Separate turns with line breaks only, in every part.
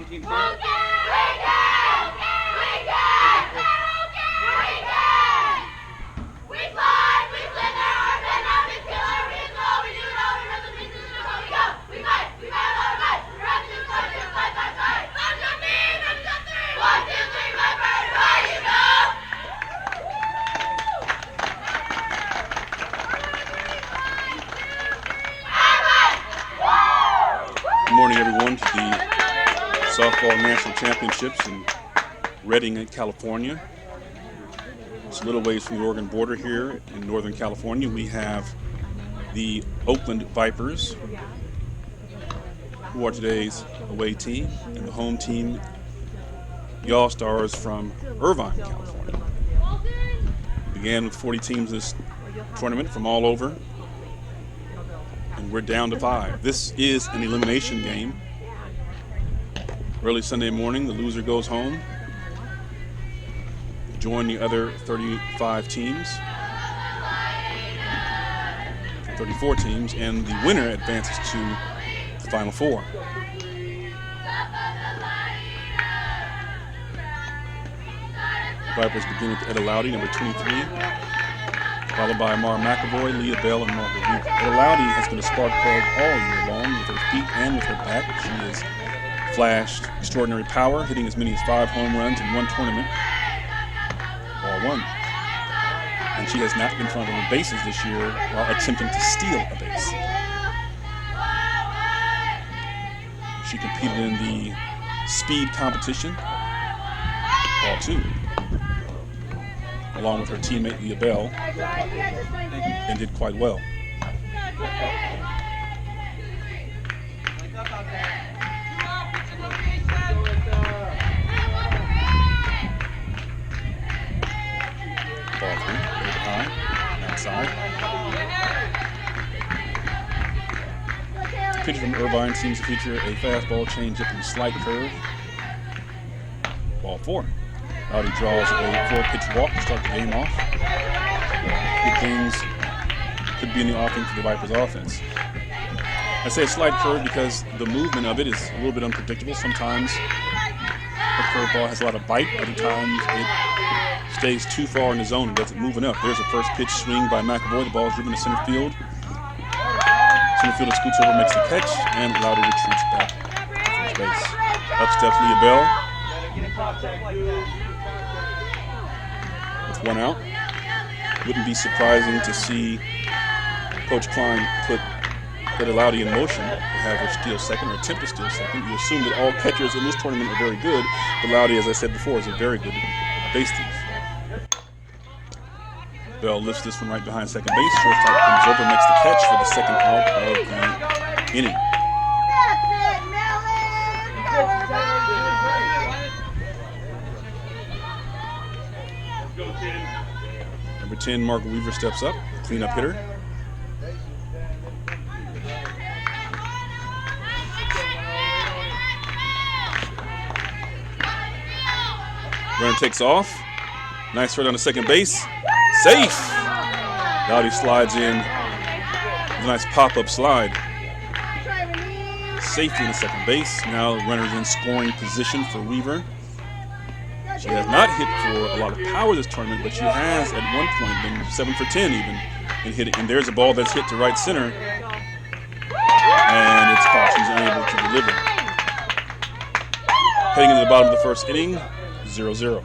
team say?
Good morning, everyone, to the Softball National Championships in Redding, California. It's a little ways from the Oregon border here in Northern California. We have the Oakland Vipers, who are today's away team, and the home team, the All-Stars from Irvine, California. We began with 40 teams this tournament from all over, and we're down to 5. This is an elimination game. Early Sunday morning, the loser goes home, join the other 35 teams, 34 teams, and the winner advances to the Final Four. The Vipers begin with Etta Lowdy, number 23, followed by Mara McAvoy, Leah Bell, and Margaret Weaver. Etta Lowdy has been a spark plug all year long with her feet and with her back. She has flashed extraordinary power, hitting as many as 5 home runs in one tournament. Ball one. And she has not been found on the bases this year while attempting to steal a base. She competed in the speed competition, ball 2, along with her teammate Leah Bell, and did quite well. Ball 3, a little high, outside. The pitcher from Irvine seems to feature a fastball, changeup, and slight curve. Ball 4. Lowdy draws a 4-pitch walk to start the game off. Good things could be in the offing for the Vipers offense. I say a slight curve because the movement of it is a little bit unpredictable. Sometimes the curveball has a lot of bite. Other times it stays too far in the zone and doesn't move enough. There's a first pitch swing by McAvoy. The ball is driven to center field. Center fielder scoots over, makes the catch, and Lowdy retreats back to first base. Up steps Leah Bell. With 1 out. Wouldn't be surprising to see Coach Klein put Etta Lowdy in motion to have her steal second or attempt to steal second. You assume that all catchers in this tournament are very good, but Lowdy, as I said before, is a very good base thief. Bell lifts this one right behind second base. Shortstop comes over, makes the catch for the second out of the inning. Number 10, Margaret Weaver steps up, cleanup hitter. Runner takes off. Nice throw down to second base. Safe! Lowdy slides in. A nice pop-up slide. Safety in the second base. Now the runner's in scoring position for Weaver. She has not hit for a lot of power this tournament, but she has at one point been 7 for 10 even in hitting. And there's a ball that's hit to right center. And it's caught. She's unable to deliver. Heading into the bottom of the first inning, 0-0.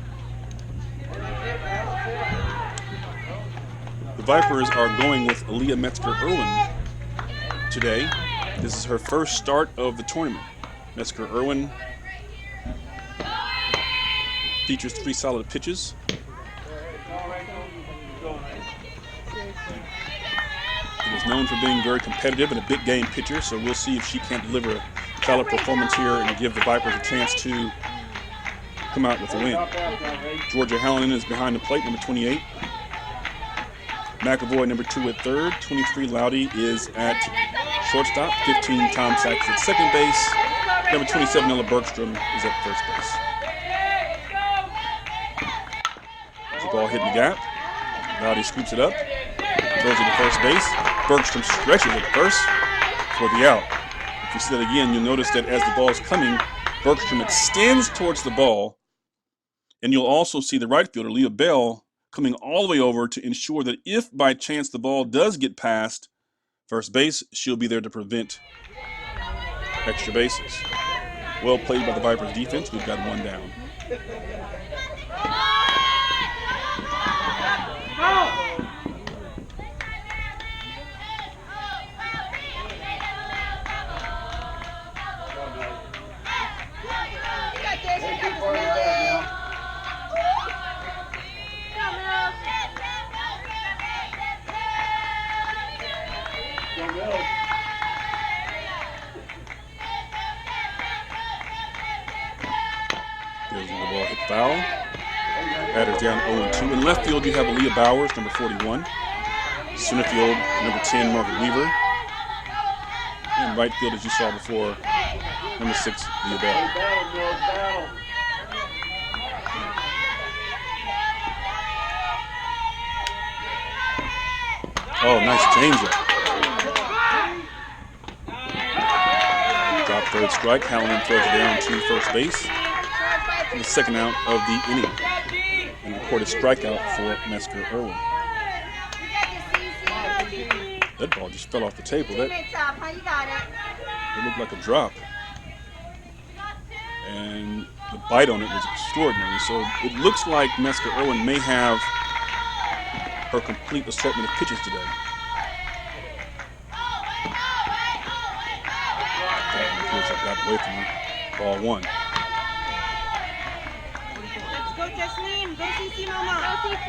The Vipers are going with Aaliyah Metzger-Irwin today. This is her first start of the tournament. Metzger-Irwin features 3 solid pitches. It is known for being very competitive and a big game pitcher, so we'll see if she can't deliver a solid performance here and give the Vipers a chance to come out with a win. Georgia Hallinan is behind the plate, number 28. McAvoy, number 2 at third. 23, Lowdy is at shortstop. 15, Tom Sachs at second base. Number 27, Ella Bergstrom is at first base. There's a ball hitting the gap. Lowdy scoops it up, throws it to first base. Bergstrom stretches it first for the out. If you see that again, you'll notice that as the ball is coming, Bergstrom extends towards the ball, and you'll also see the right fielder, Leah Bell, coming all the way over to ensure that if by chance the ball does get past first base, she'll be there to prevent extra bases. Well played by the Vipers defense. We've got one down. There's the ball hit foul. Batter's down 0-2. In left field, you have Aaliyah Bowers, number 41. Center field, number 10, Margaret Weaver. And right field, as you saw before, number 6, Leah Bell. Oh, nice changeup. Drop third strike. Hallinan throws it down to first base. The second out of the inning. And recorded strikeout for Mesker Irwin. That ball just fell off the table. It looked like a drop. And the bite on it was extraordinary. So it looks like Mesker Irwin may have her complete assortment of pitches today. That appears like got away from her. Ball one.
Go Jasmine, go CC Mama, go CC.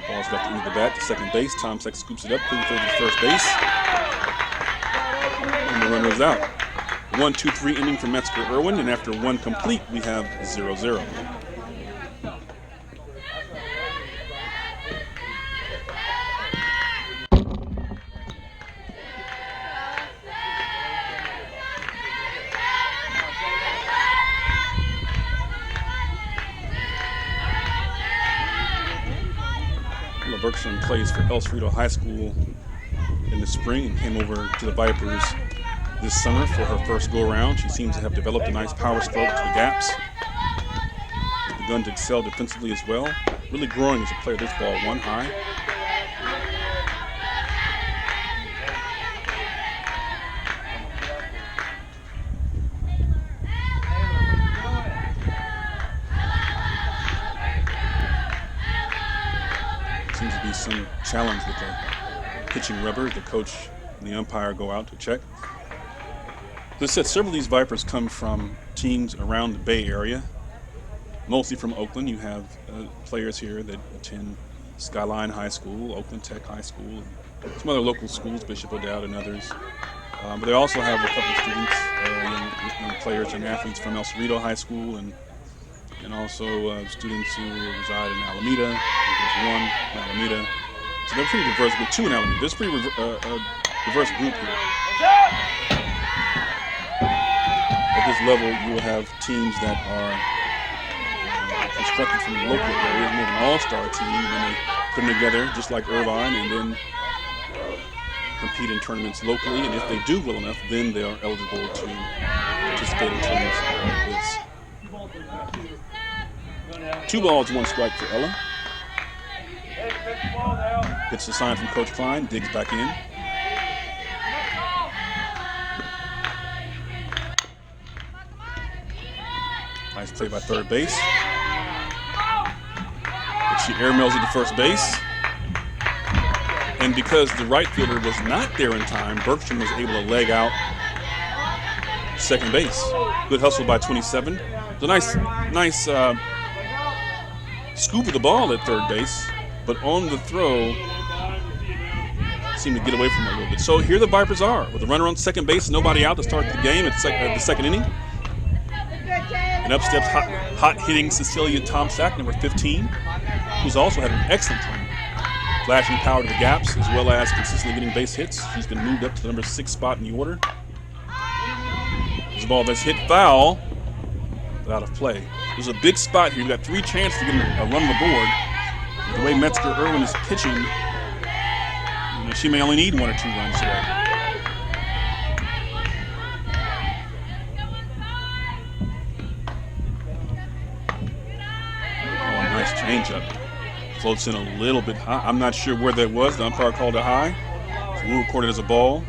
Ball's left into the bat to second base. Tomsek scoops it up, clean throws to first base. And the runner's out. 1-2-3 inning for Mesker Irwin, and after one complete, we have 0-0. Bergstrom plays for El Cerrito High School in the spring and came over to the Vipers this summer for her first go-around. She seems to have developed a nice power stroke to the gaps. Has begun to excel defensively as well. Really growing as a player. This ball one high. Seems to be some challenge with the pitching rubber. The coach and the umpire go out to check. As I said, several of these Vipers come from teams around the Bay Area, mostly from Oakland. You have players here that attend Skyline High School, Oakland Tech High School, and some other local schools, Bishop O'Dowd and others. But they also have a couple of students, young players and athletes from El Cerrito High School, and also students who reside in Alameda. There's one in Alameda. So they're pretty diverse, but two in Alameda. There's a pretty diverse group here. At this level, you will have teams that are constructed from the local area, more of an all-star team, and they put them together just like Irvine, and then compete in tournaments locally. And if they do well enough, then they are eligible to participate in tournaments like this. 2 balls, 1 strike for Ella. Gets the sign from Coach Klein, digs back in. Nice play by third base. But she airmails it to first base. And because the right fielder was not there in time, Bergstrom was able to leg out second base. Good hustle by 27. It's a nice scoop of the ball at third base, but on the throw, seemed to get away from it a little bit. So here the Vipers are, with a runner on second base, nobody out to start the game at the second inning. And up steps hot-hitting Cecilia Tomsak, number 15, who's also had an excellent tournament. Flashing power to the gaps, as well as consistently getting base hits. She's been moved up to the number 6 spot in the order. There's a ball that's hit foul, but out of play. There's a big spot here. You've got 3 chances to get a run on the board. The way Mesker Irwin is pitching, she may only need 1 or 2 runs today. Oh, nice changeup. Floats in a little bit high. I'm not sure where that was. The umpire called it high. So we'll record it as a ball.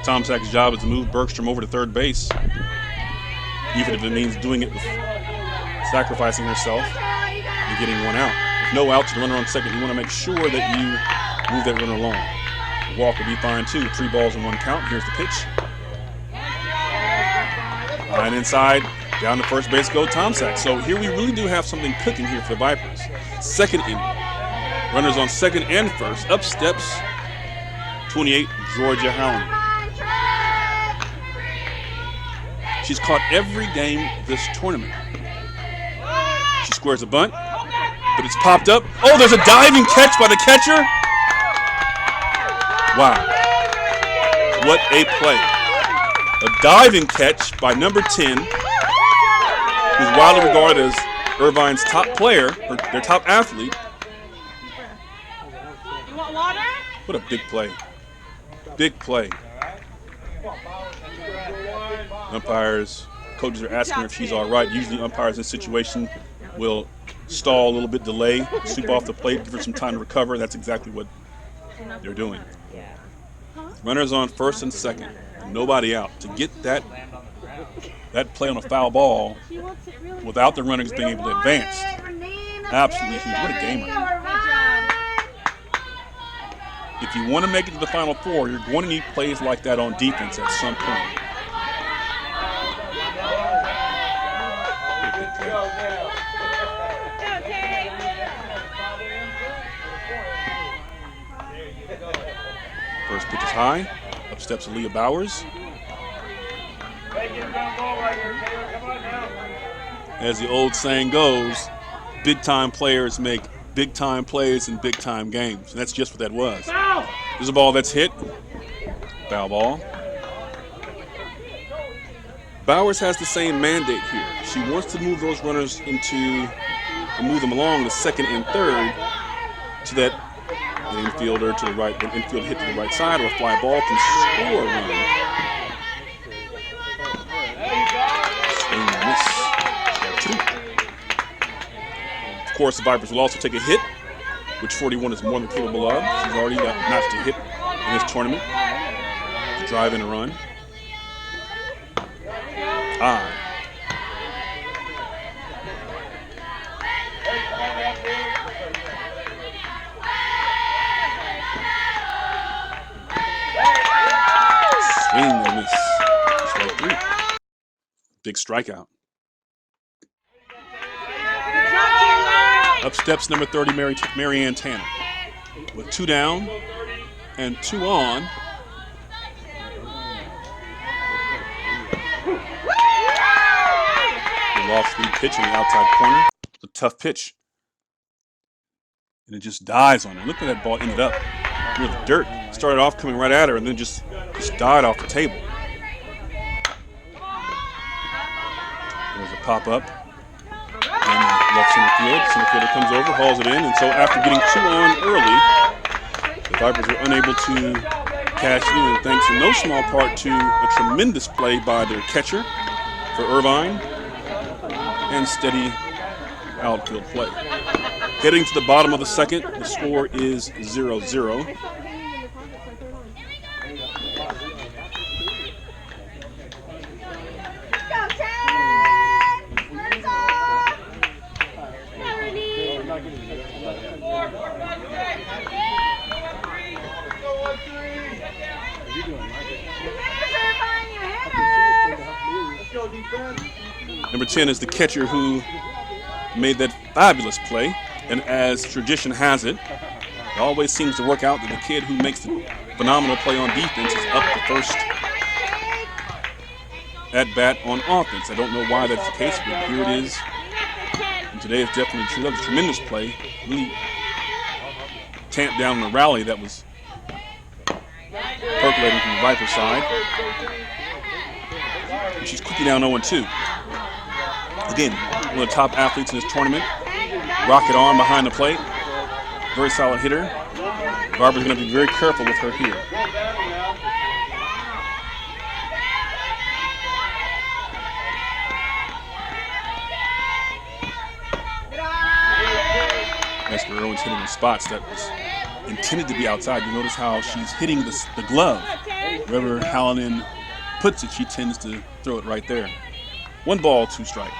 Tomczak's job is to move Bergstrom over to third base, even if it means doing it with sacrificing herself and getting 1 out. With no outs, the runner on second, you want to make sure that you move that runner along. The walk will be fine too. 3 balls and 1 count. Here's the pitch. Line inside, down to first base go Tomczak. So here we really do have something cooking here for the Vipers. Second inning. Runners on second and first. Up steps 28, Georgia Howland. She's caught every game this tournament. She squares a bunt, but it's popped up. Oh, there's a diving catch by the catcher. Wow. What a play. A diving catch by number 10, who's widely regarded as Irvine's top player, or their top athlete.
You want water?
What a big play. Big play. Umpires, coaches are asking her if she's all right. Usually umpires in this situation will stall a little bit, delay, sweep off the plate, give her some time to recover. That's exactly what they're doing. Runners on first and second, nobody out. To get that play on a foul ball without the runners being able to advance, absolutely huge. What a gamer. If you want to make it to the Final Four, you're going to need plays like that on defense at some point. First pitch is high. Up steps Aaliyah Bowers. As the old saying goes, big-time players make big-time plays in big-time games. And that's just what that was. There's a ball that's hit. Foul ball. Bowers has the same mandate here. She wants to move those runners move them along to second and third so that the infielder to the right, the infield hit to the right side or a fly ball can score a run. Swing and miss. Strike 2. Of course, the Vipers will also take a hit, which 41 is more than capable of. She's already notched a hit in this tournament to drive in a run. Swing and miss. Strike 3. Big strikeout. Up steps number 30, Marianne Tanner. With 2 down and 2 on. Off-speed pitch in the outside corner. It's a tough pitch. And it just dies on her. Look where that ball ended up. Near the dirt. Started off coming right at her and then just died off the table. There's a pop-up. And left center field. Center fielder comes over, hauls it in. And so after getting 2 on early, the Vipers were unable to cash in. And thanks in no small part to a tremendous play by their catcher for Irvine. And steady outfield play. Heading to the bottom of the second, the score is 0-0. Number 10 is the catcher who made that fabulous play. And as tradition has it, it always seems to work out that the kid who makes the phenomenal play on defense is up the first at bat on offense. I don't know why that's the case, but here it is. And today is definitely true. That was a tremendous play. Really tamped down the rally that was percolating from the Viper side. And she's quickly down 0-2. Again, one of the top athletes in this tournament. Rocket arm behind the plate. very solid hitter. Vipers going to be very careful with her here. Mesker Irwin's hitting the spots that was intended to be outside. You notice how she's hitting the glove. Wherever Hallinan puts it, she tends to throw it right there. 1 ball, 2 strike.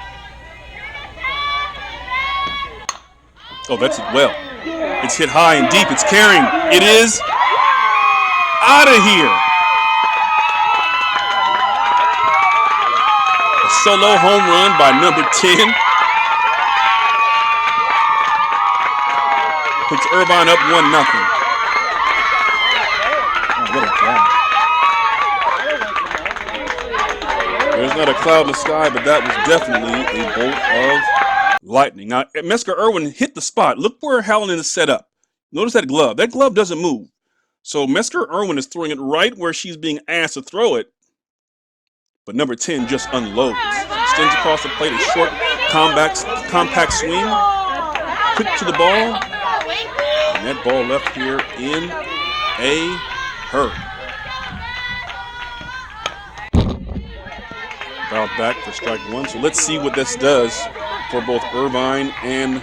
Oh, that's it well. It's hit high and deep. It's carrying. It is out of here. A solo home run by number 10. Puts Irvine up 1-0. Oh, what a ball. There's not a cloud in the sky, but that was definitely a bolt of lightning. Now, Mesker Irwin hit the spot. Look where Hallinan is set up. Notice that glove. That glove doesn't move. So Mesker Irwin is throwing it right where she's being asked to throw it. But number 10 just unloads. Extends across the plate, a short, compact swing. Quick to the ball. And that ball left here in a hurry. Fouled back for strike 1. So let's see what this does for both Irvine and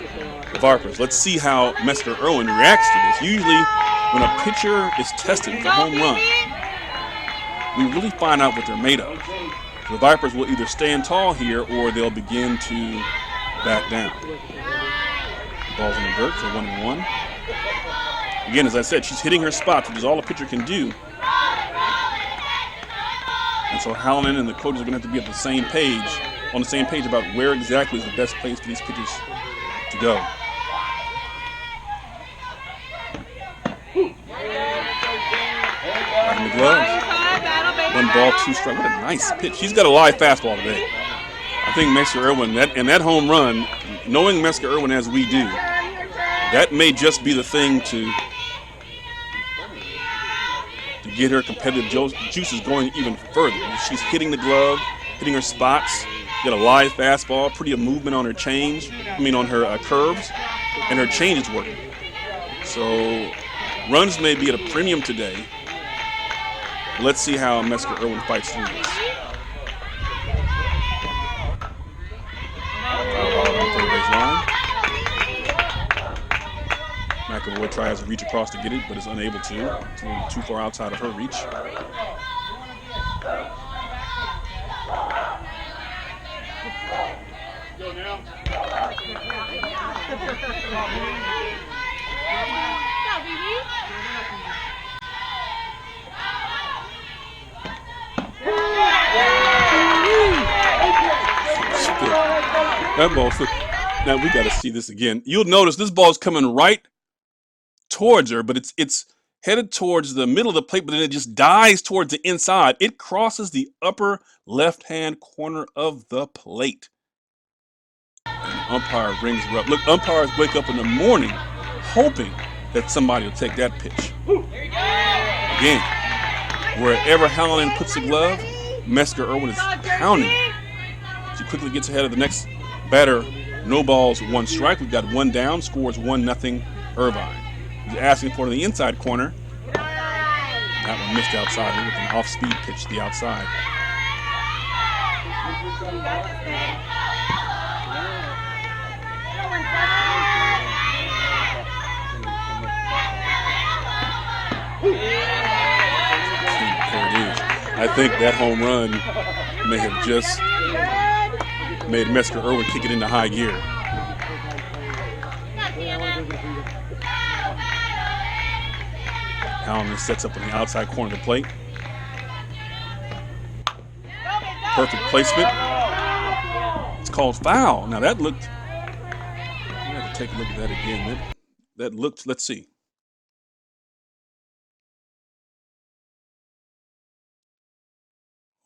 the Vipers. Let's see how Mesker Irwin reacts to this. Usually when a pitcher is tested for home run, we really find out what they're made of. The Vipers will either stand tall here or they'll begin to back down. Ball's in the dirt for 1-1. Again, as I said, she's hitting her spots, which is all a pitcher can do. And so Hallinan and the coaches are going to have to be on the same page about where exactly is the best place for these pitchers to go. Right in the glove. 1 ball, 2 strikes. What a nice pitch. She's got a live fastball today. I think Mesker Irwin, that home run, knowing Mesker Irwin as we do, that may just be the thing to get her competitive juices going even further. She's hitting the glove, hitting her spots, got a live fastball, pretty movement on her on her curves, and her change is working. So runs may be at a premium today. Let's see how Mesker Irwin fights through this. On third base line. McAvoy tries to reach across to get it, but is unable to. It's a little too far outside of her reach. Go now. That ball. Now we got to see this again. You'll notice this ball's coming right towards her, but it's headed towards the middle of the plate, but then it just dives towards the inside. It crosses the upper left-hand corner of the plate. And the umpire rings her up. Look, umpires wake up in the morning hoping that somebody will take that pitch. Again, wherever Hallinan puts the glove, Mesker Irwin is pounding. She quickly gets ahead of the next batter. No balls, 1 strike. We've got 1 down. Scores 1-0 Irvine. He's asking for the inside corner. That one missed outside with an off-speed pitch to the outside. There it is. I think that home run may have just made Mesker Irwin kick it into high gear. Hallinan sets up on the outside corner of the plate. Perfect placement. It's called foul. Now that looked, I have to take a look at that again. That looked, let's see.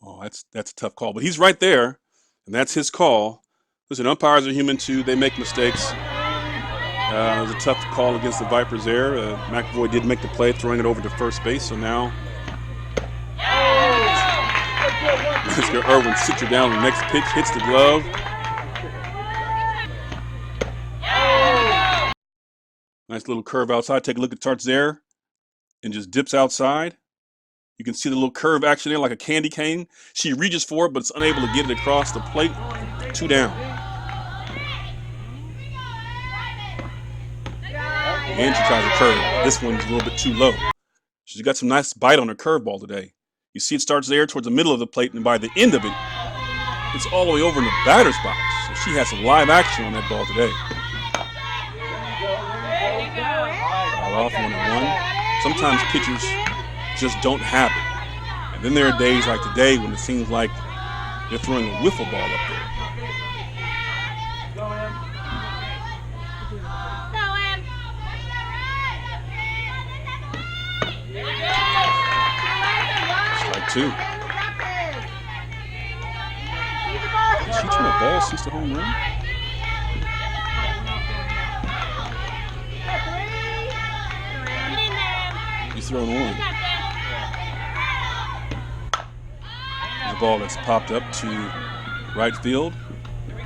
Oh, that's a tough call, but he's right there, and that's his call. Listen, umpires are human too. They make mistakes. It was a tough call against the Vipers there. McAvoy did make the play, throwing it over to first base. So now Mesker Irwin sits her down on the next pitch, hits the glove. Nice little curve outside. Take a look. It starts there and just dips outside. You can see the little curve action there like a candy cane. She reaches for it, but it's unable to get it across the plate. 2 down. And she tries a curve. This one's a little bit too low. She's got some nice bite on her curveball today. You see it starts there towards the middle of the plate, and by the end of it, it's all the way over in the batter's box. So she has some live action on that ball today. Foul off 1-1. Sometimes pitchers just don't have it. And then there are days like today when it seems like they're throwing a wiffle ball up there. Strike 2. Did she turn a ball since the home run? He's throwing 1. The ball that's popped up to right field.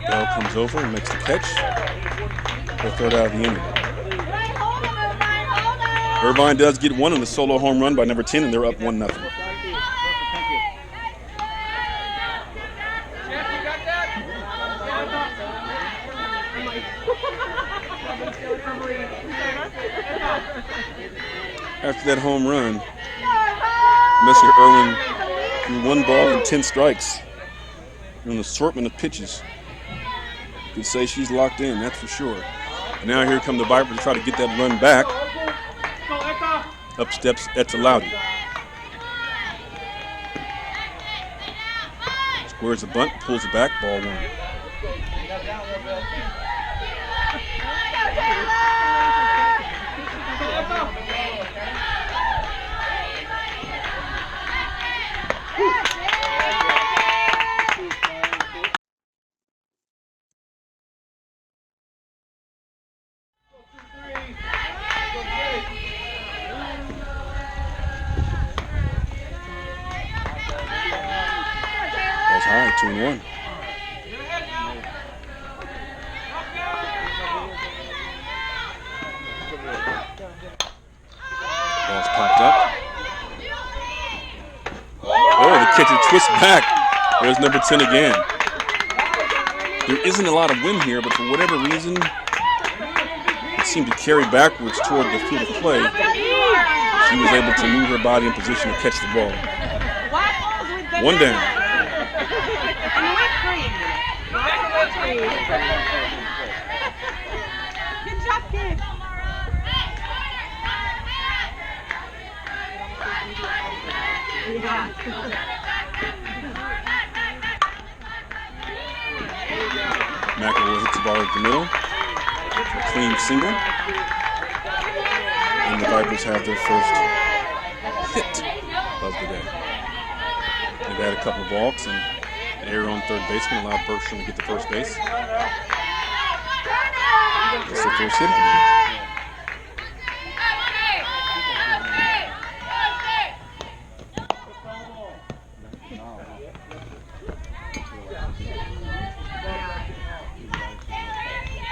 Bell comes over and makes the catch. They'll throw it out of the inning. Irvine does get one on the solo home run by number 10, and they're up 1-0. After that home run, Mr. Irwin threw 1 ball and 10 strikes. An assortment of pitches. You could say she's locked in, that's for sure. And now here come the Vipers to try to get that run back. Up steps Etzalowdy. Squares the bunt, pulls it back, ball 1. High, 2-1. Ball's popped up. Oh, the catcher twists back. There's number 10 again. There isn't a lot of wind here, but for whatever reason, it seemed to carry backwards toward the field of play. She was able to move her body in position to catch the ball. 1 down.
Good job, kid.
McElroy hits the ball at the middle. A clean single. And the Vipers have their first hit of the day. They've had a couple of balks and an error on third baseman allowed Bergstrom to get to first base. That's their first hit of the day.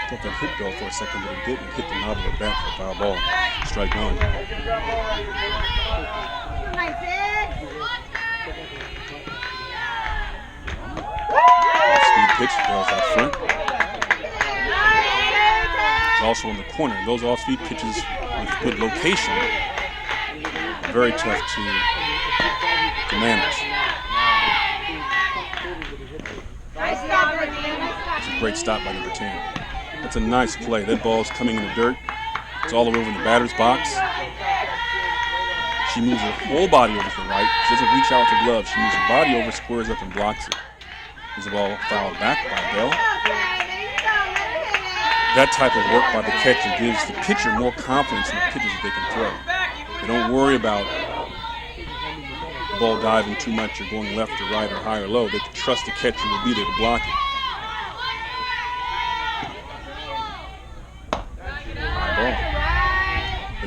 I thought that hit Bell for a second, but it didn't. Hit the knob of the bat for a foul ball. Strike 1. Off-speed pitch, Bell's out front. It's also in the corner. Those off-speed pitches with good location are very tough to manage. It's a great stop by number 10. That's a nice play. That ball's coming in the dirt. It's all the way over in the batter's box. She moves her whole body over to the right. She doesn't reach out with her glove. She moves her body over, squares up, and blocks it. There's the ball fouled back by Bell. That type of work by the catcher gives the pitcher more confidence in the pitches that they can throw. They don't worry about the ball diving too much or going left or right or high or low. They can trust the catcher will be there to block it.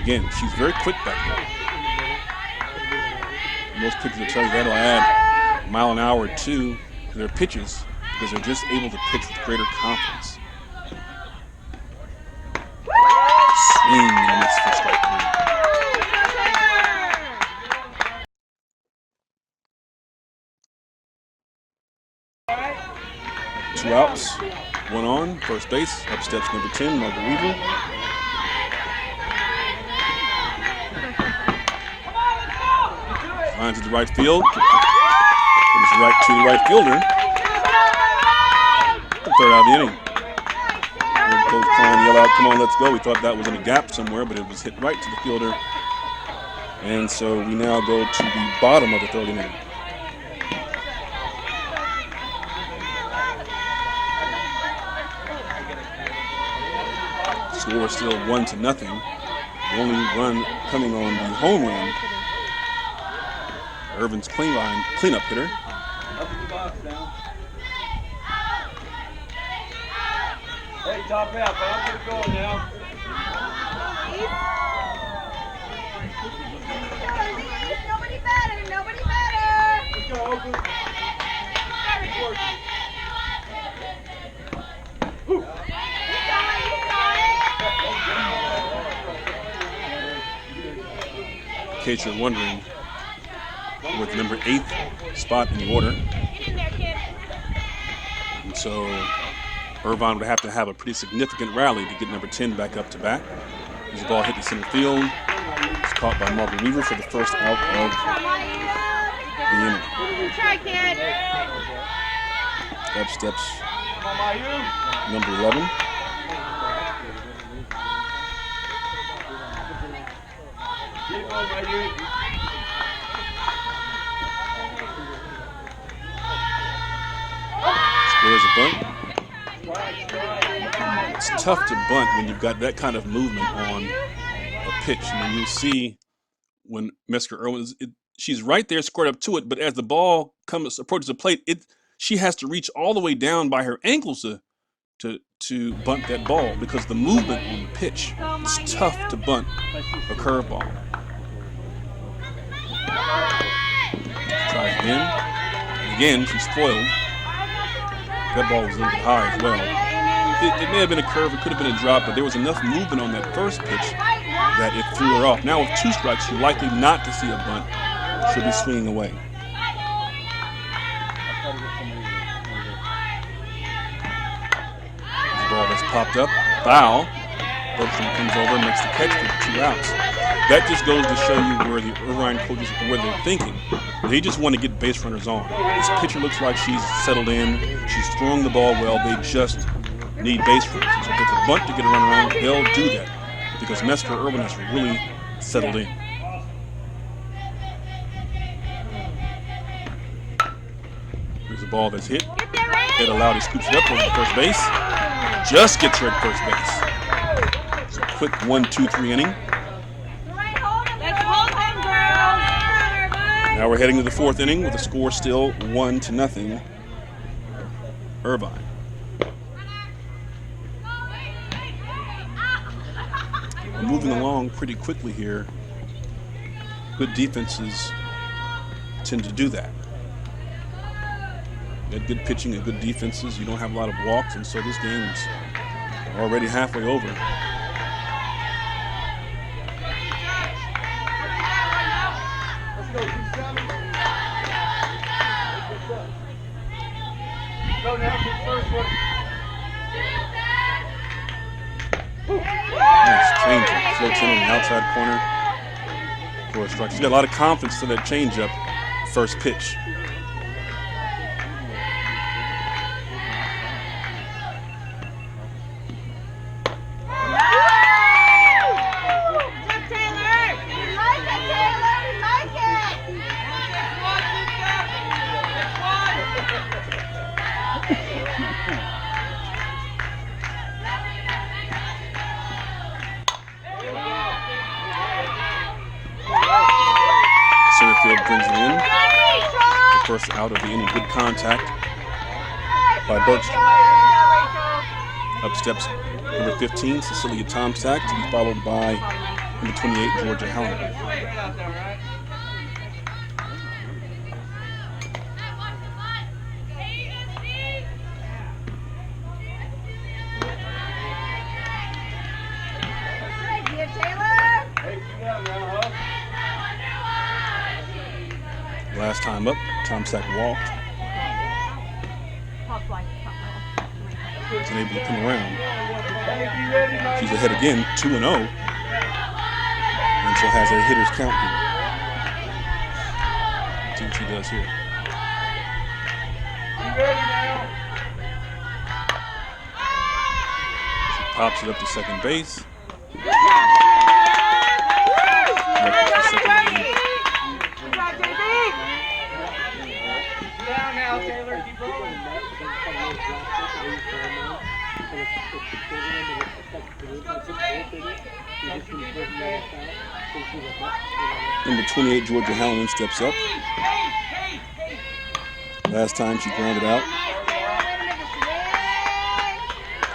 Again, she's very quick back there. Most pitchers will tell you that'll add a mile an hour or 2 to their pitches because they're just able to pitch with greater confidence. Swing One on, first base. Up steps number 10, Margaret Weaver. Lines to the right field. Goes right to the right fielder. The third out of the inning. Coach Klein yelled out, "Come on, let's go." We thought that was in a gap somewhere, but it was hit right to the fielder. And so we now go to the bottom of the third inning. Score is still 1-0. The only run coming on the home run. Irvine's cleanup hitter.
Hey, top out, but I'm gonna go now.
Nobody better, nobody better.
Let's go, Oakland.
In case you're wondering, we're at the number 8th spot in the order. And so Irvine would have to have a pretty significant rally to get number 10 back up to bat. As the ball hit the center field, it's caught by Margaret Weaver for the first out of the inning. Up steps number 11. Squares a bunt. It's tough to bunt when you've got that kind of movement on a pitch. I mean, you see when Mesker Irwin, she's right there, squared up to it, but as the ball approaches the plate, she has to reach all the way down by her ankles to bunt that ball because the movement on the pitch is tough to bunt a curveball. Tries again, and again she's foiled. That ball was a little bit high as well. It may have been a curve, it could have been a drop, but there was enough movement on that first pitch that it threw her off. Now with 2 strikes, you're likely not to see a bunt. She'll be swinging away. The ball that's popped up, foul. Bergstrom comes over and makes the catch for 2 outs. That just goes to show you where the Irvine coaches, where they're thinking. They just want to get base runners on. This pitcher looks like she's settled in. She's throwing the ball well. They just need base runners. So if it's a bunt to get a run around, they'll do that because Mesker Irvine has really settled in. Here's the ball that's hit. Ed Allowdy scoops it up over the first base. Just gets her at first base. So quick 1-2-3 inning. Now we're heading to the 4th inning with the score still 1-0. Irvine. We're moving along pretty quickly here. Good defenses tend to do that. You had good pitching and good defenses. You don't have a lot of walks, and so this game is already halfway over. Nice changeup. Floats in on the outside corner for a strike. She's got a lot of confidence to that changeup first pitch. Field brings it in. The first out of the inning. Good contact by Bergstrom. Up steps number 15, Cecilia Tomsack, to be followed by number 28, Georgia Hallinan. Last time up, Tomsack walked. is unable to come around. She's ahead again, 2-0. And so has a hitter's count here. Let's see what she does here. She pops it up to second base.
Down now, Taylor. Keep rolling.
Number 28, Georgia Hallinan steps up. Last time she grounded out.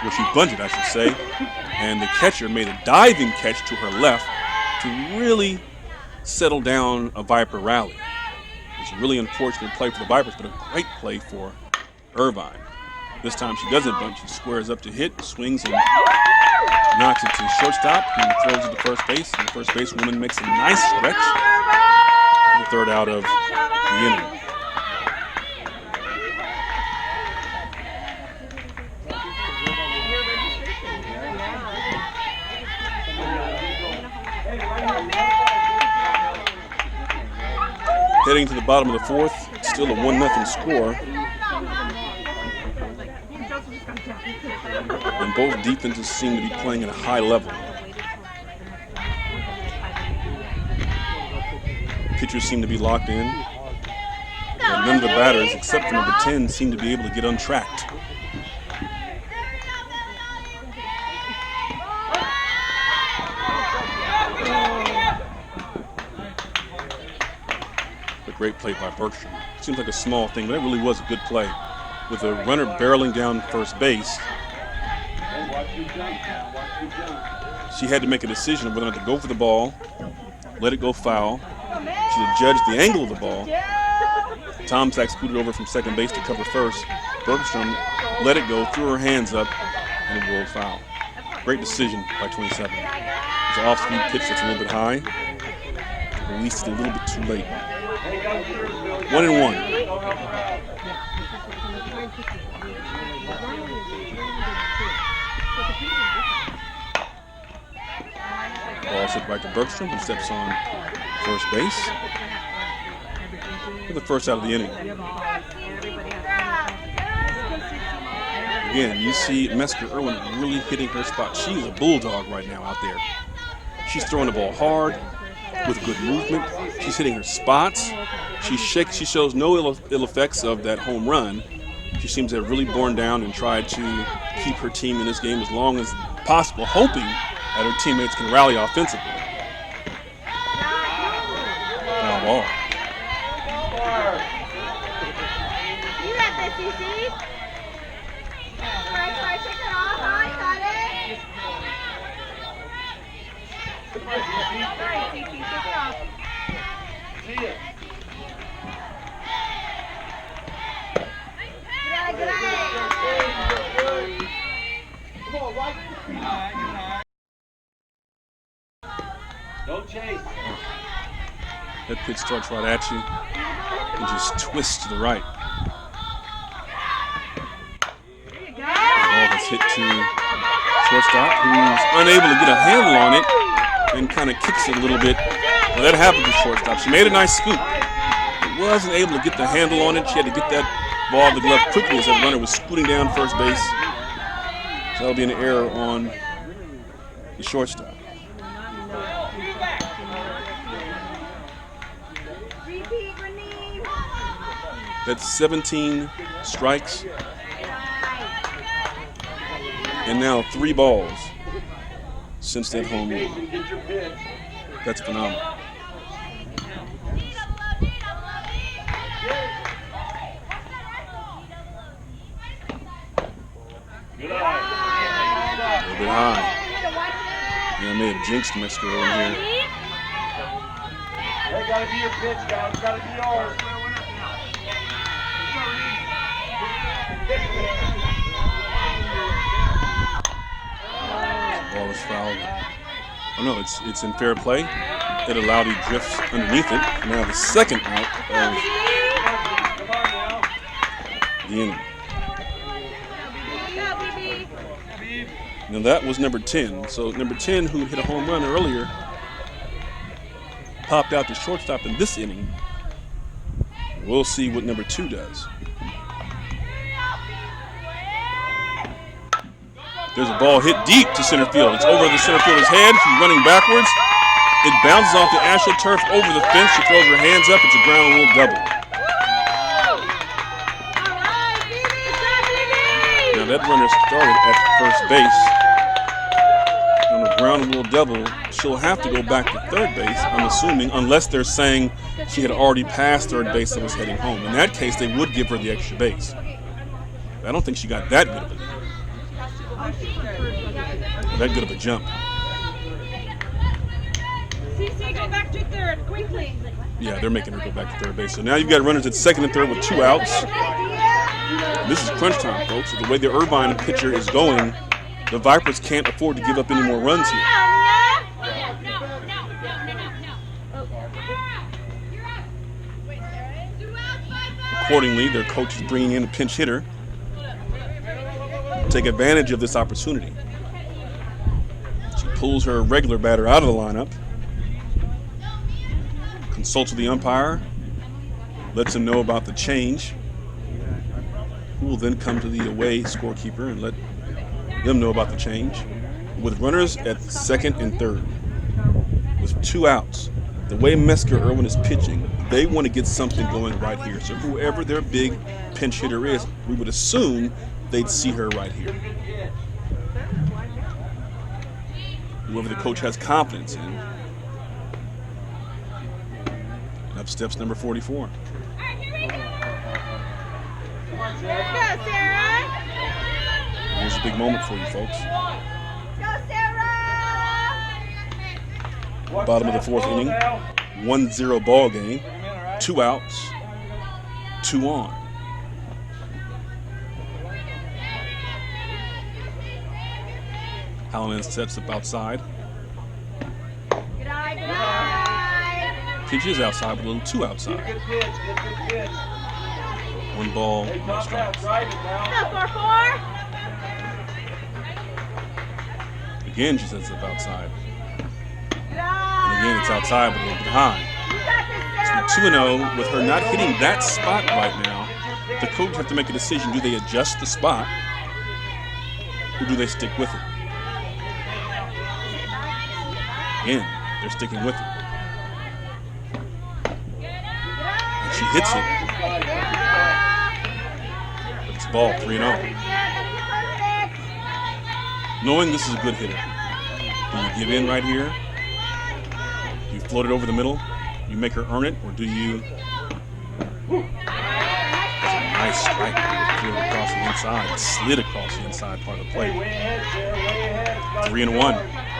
Well, she bunted, I should say. And the catcher made a diving catch to her left to really settle down a Viper rally. It's a really unfortunate play for the Vipers, but a great play for Irvine. This time she doesn't bunt. She squares up to hit, swings, and knocks it to the shortstop, who throws it to first base. And the first basewoman makes a nice stretch for the third out of the inning. Heading to the bottom of the fourth, still a 1-0 score. And both defenses seem to be playing at a high level. Pitchers seem to be locked in. And none of the batters, except for number 10, seem to be able to get untracked. Great play by Bergstrom. Seems like a small thing, but it really was a good play. With a runner barreling down first base, she had to make a decision of whether or not to go for the ball, let it go foul. She had judged the angle of the ball. Tomczak scooted over from second base to cover first. Bergstrom let it go, threw her hands up, and it rolled foul. Great decision by 27. It's an off-speed pitch that's a little bit high. Released it a little bit too late. 1-1. Ball sent right to Bergstrom, who steps on first base for the first out of the inning. Again, you see Mesker Irwin really hitting her spot. She's a bulldog right now out there. She's throwing the ball hard with good movement. She's hitting her spots. She shows no ill effects of that home run. She seems to have really borne down and tried to keep her team in this game as long as possible, hoping that her teammates can rally offensively. Foul ball.
You got this, CC. Try, take it off. I got it. All right, CC, take it off.
See ya. Don't chase.
That pitch starts right at you and just twists to the right. The ball is hit to shortstop, who's unable to get a handle on it and kind of kicks it a little bit. Well, that happened to shortstop. She made a nice scoop, but wasn't able to get the handle on it. She had to get that ball to the glove quickly as that runner was scooting down first base. So that'll be an error on the shortstop. That's 17 strikes and now 3 balls since that home run. That's phenomenal. A little bit high. Yeah, I may have jinxed Mesker over here.
Hey, gotta be your pitch, guys. Gotta be yours.
Ball is fouled. Oh no, it's in fair play. It allowed he drifts underneath it. Now the second out of the inning. Now that was number 10. So number 10, who hit a home run earlier, popped out to shortstop in this inning. We'll see what number 2 does. There's a ball hit deep to center field. It's over the center fielder's head. She's running backwards. It bounces off the AstroTurf over the fence. She throws her hands up. It's a ground rule double. Now that runner started at first base. On a ground rule double, she'll have to go back to third base, I'm assuming, unless they're saying she had already passed third base and was heading home. In that case, they would give her the extra base. I don't think she got that good of a jump.
CC, go back to third, quickly.
Yeah, they're making her go back to third base. So now you've got runners at second and third with 2 outs. This is crunch time, folks. So the way the Irvine pitcher is going, the Vipers can't afford to give up any more runs here. Accordingly, their coach is bringing in a pinch hitter to take advantage of this opportunity. She pulls her regular batter out of the lineup, consults with the umpire, lets him know about the change, who will then come to the away scorekeeper and let them know about the change. With runners at second and third, with 2 outs, the way Mesker Irwin is pitching, they want to get something going right here. So whoever their big pinch hitter is, we would assume they'd see her right here. Whoever the coach has confidence in. And up steps number 44. Here's a big moment for you folks. Bottom of the 4th inning, 1-0 ball game, 2 outs, 2 on. Hallinan sets up outside. Pitch is outside with a little 2 outside. 1 ball, no strikes. Again, she sets up outside. And again, it's outside, but a little bit high. So 2-0, with her not hitting that spot right now, the coach have to make a decision. Do they adjust the spot, or do they stick with it? Again, they're sticking with it. And she hits it. But it's ball, 3-0. Knowing this is a good hitter, do you give in right here? Do you float it over the middle? You make her earn it, or do you? That's a nice strike. Threw it across the inside. It slid across the inside part of the plate. 3-1.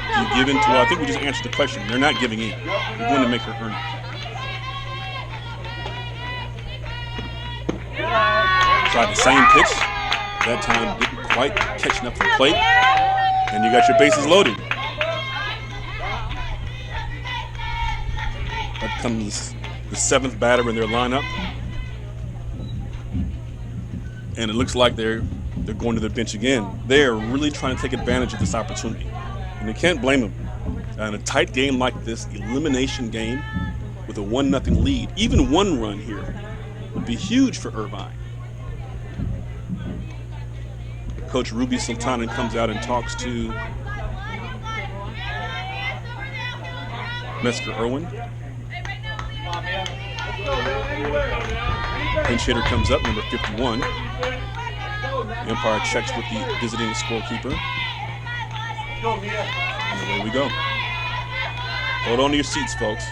Do you give in to? I think we just answered the question. They're not giving in. You're going to make her earn it. Tried the same pitch. That time didn't quite catch enough for the plate. And you got your bases loaded. Up comes the 7th batter in their lineup. And it looks like they're going to the bench again. They're really trying to take advantage of this opportunity. And you can't blame them. In a tight game like this, elimination game with a 1-0 lead, even 1 run here would be huge for Irvine. Coach Ruby Sultanen comes out and talks to Mesker Irwin. Pinch hitter comes up, number 51. The umpire checks with the visiting scorekeeper. And away we go. Hold on to your seats, folks.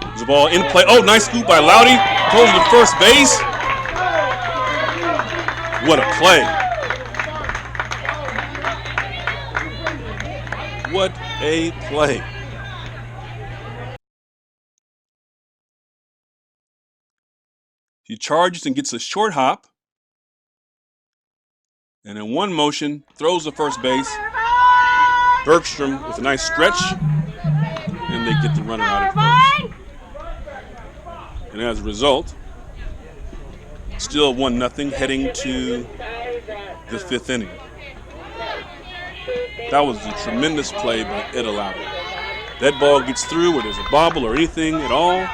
There's a ball in play. Oh, nice scoop by Loudy. Throws to first base. What a play. What a play. He charges and gets a short hop. And in one motion, throws to first base. Bergstrom with a nice stretch. And they get the runner out at first. And as a result, still 1-0 heading to the 5th inning. That was a tremendous play by Ed Allowed. That ball gets through where there's a bobble or anything at all.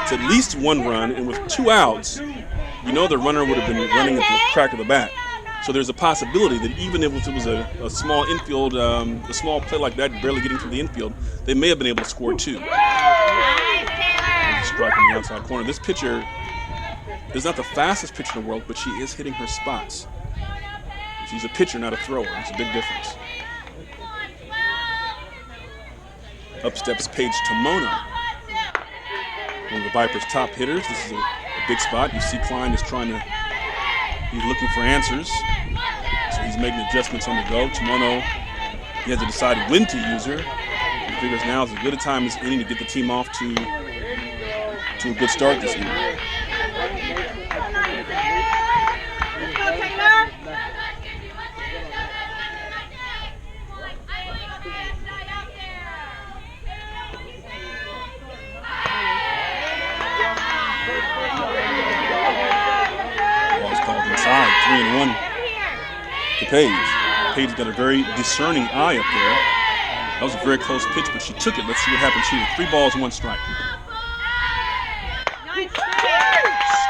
It's at least 1 run, and with 2 outs, you know the runner would have been running at the crack of the bat. So there's a possibility that even if it was a small infield, a small play like that, barely getting through the infield, they may have been able to score 2. There's a strike in the outside corner. This pitcher is not the fastest pitcher in the world, but she is hitting her spots. She's a pitcher, not a thrower. It's a big difference. Up steps Paige Tomono, one of the Vipers' top hitters. This is a big spot. You see Klein is he's looking for answers. So he's making adjustments on the go. Tomono, he has to decide when to use her. He figures now is as good a time as any to get the team off to a good start this evening. Inside, 3-1 to Paige. Paige got a very discerning eye up there. That was a very close pitch, but she took it. Let's see what happens here. 3 balls, 1 strike.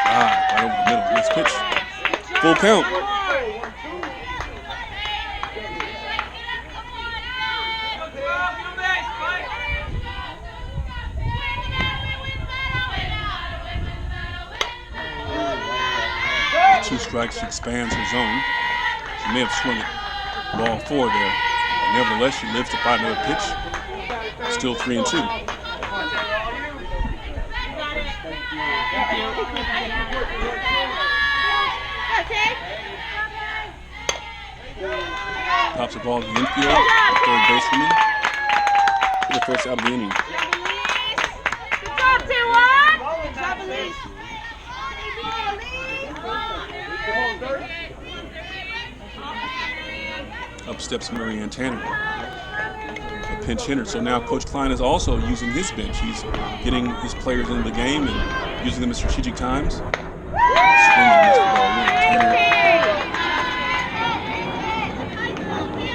Right over the middle. Nice pitch. Full count. Two strikes, she expands her zone. She may have swung it ball 4 there. But nevertheless, she lives to fight another pitch. Still 3-2. Pops the ball to the infield. The third baseman. For the first out of the inning. Up steps Marianne Tanner, a pinch hitter. So now Coach Klein is also using his bench. He's getting his players into the game and using them at strategic times. Tanner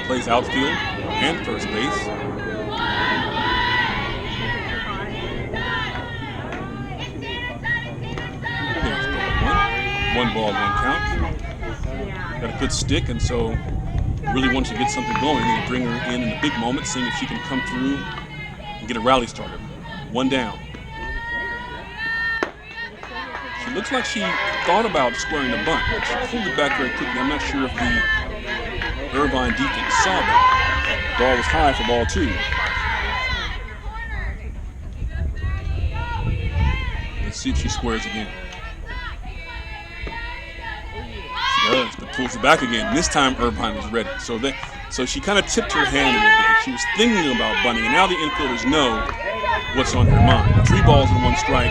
plays outfield and first base. One ball, 1 count. Got a good stick, and so really wants to get something going and bring her in the big moment, seeing if she can come through and get a rally started. 1 down. She looks like she thought about squaring the bunt, but she pulled it back very quickly. I'm not sure if the Irvine defense saw that. Ball was high for ball 2. Let's see if she squares again. Does, but pulls it back again. This time Irvine was ready. So she kind of tipped her hand a little bit. She was thinking about bunting, and now the infielders know what's on her mind. 3 balls and 1 strike.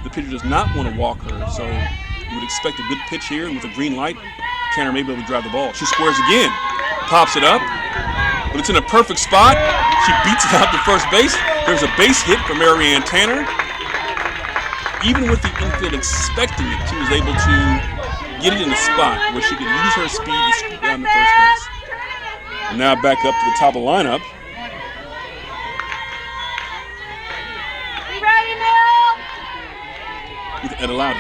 The pitcher does not want to walk her, so you would expect a good pitch here, and with a green light, Tanner may be able to drive the ball. She squares again, pops it up, but it's in a perfect spot. She beats it out to first base. There's a base hit for Marianne Tanner. Even with the infield expecting it, she was able to get it in a spot where she could use her speed to scoot down to first base. And now back up to the top of the lineup. With Ed Allowed.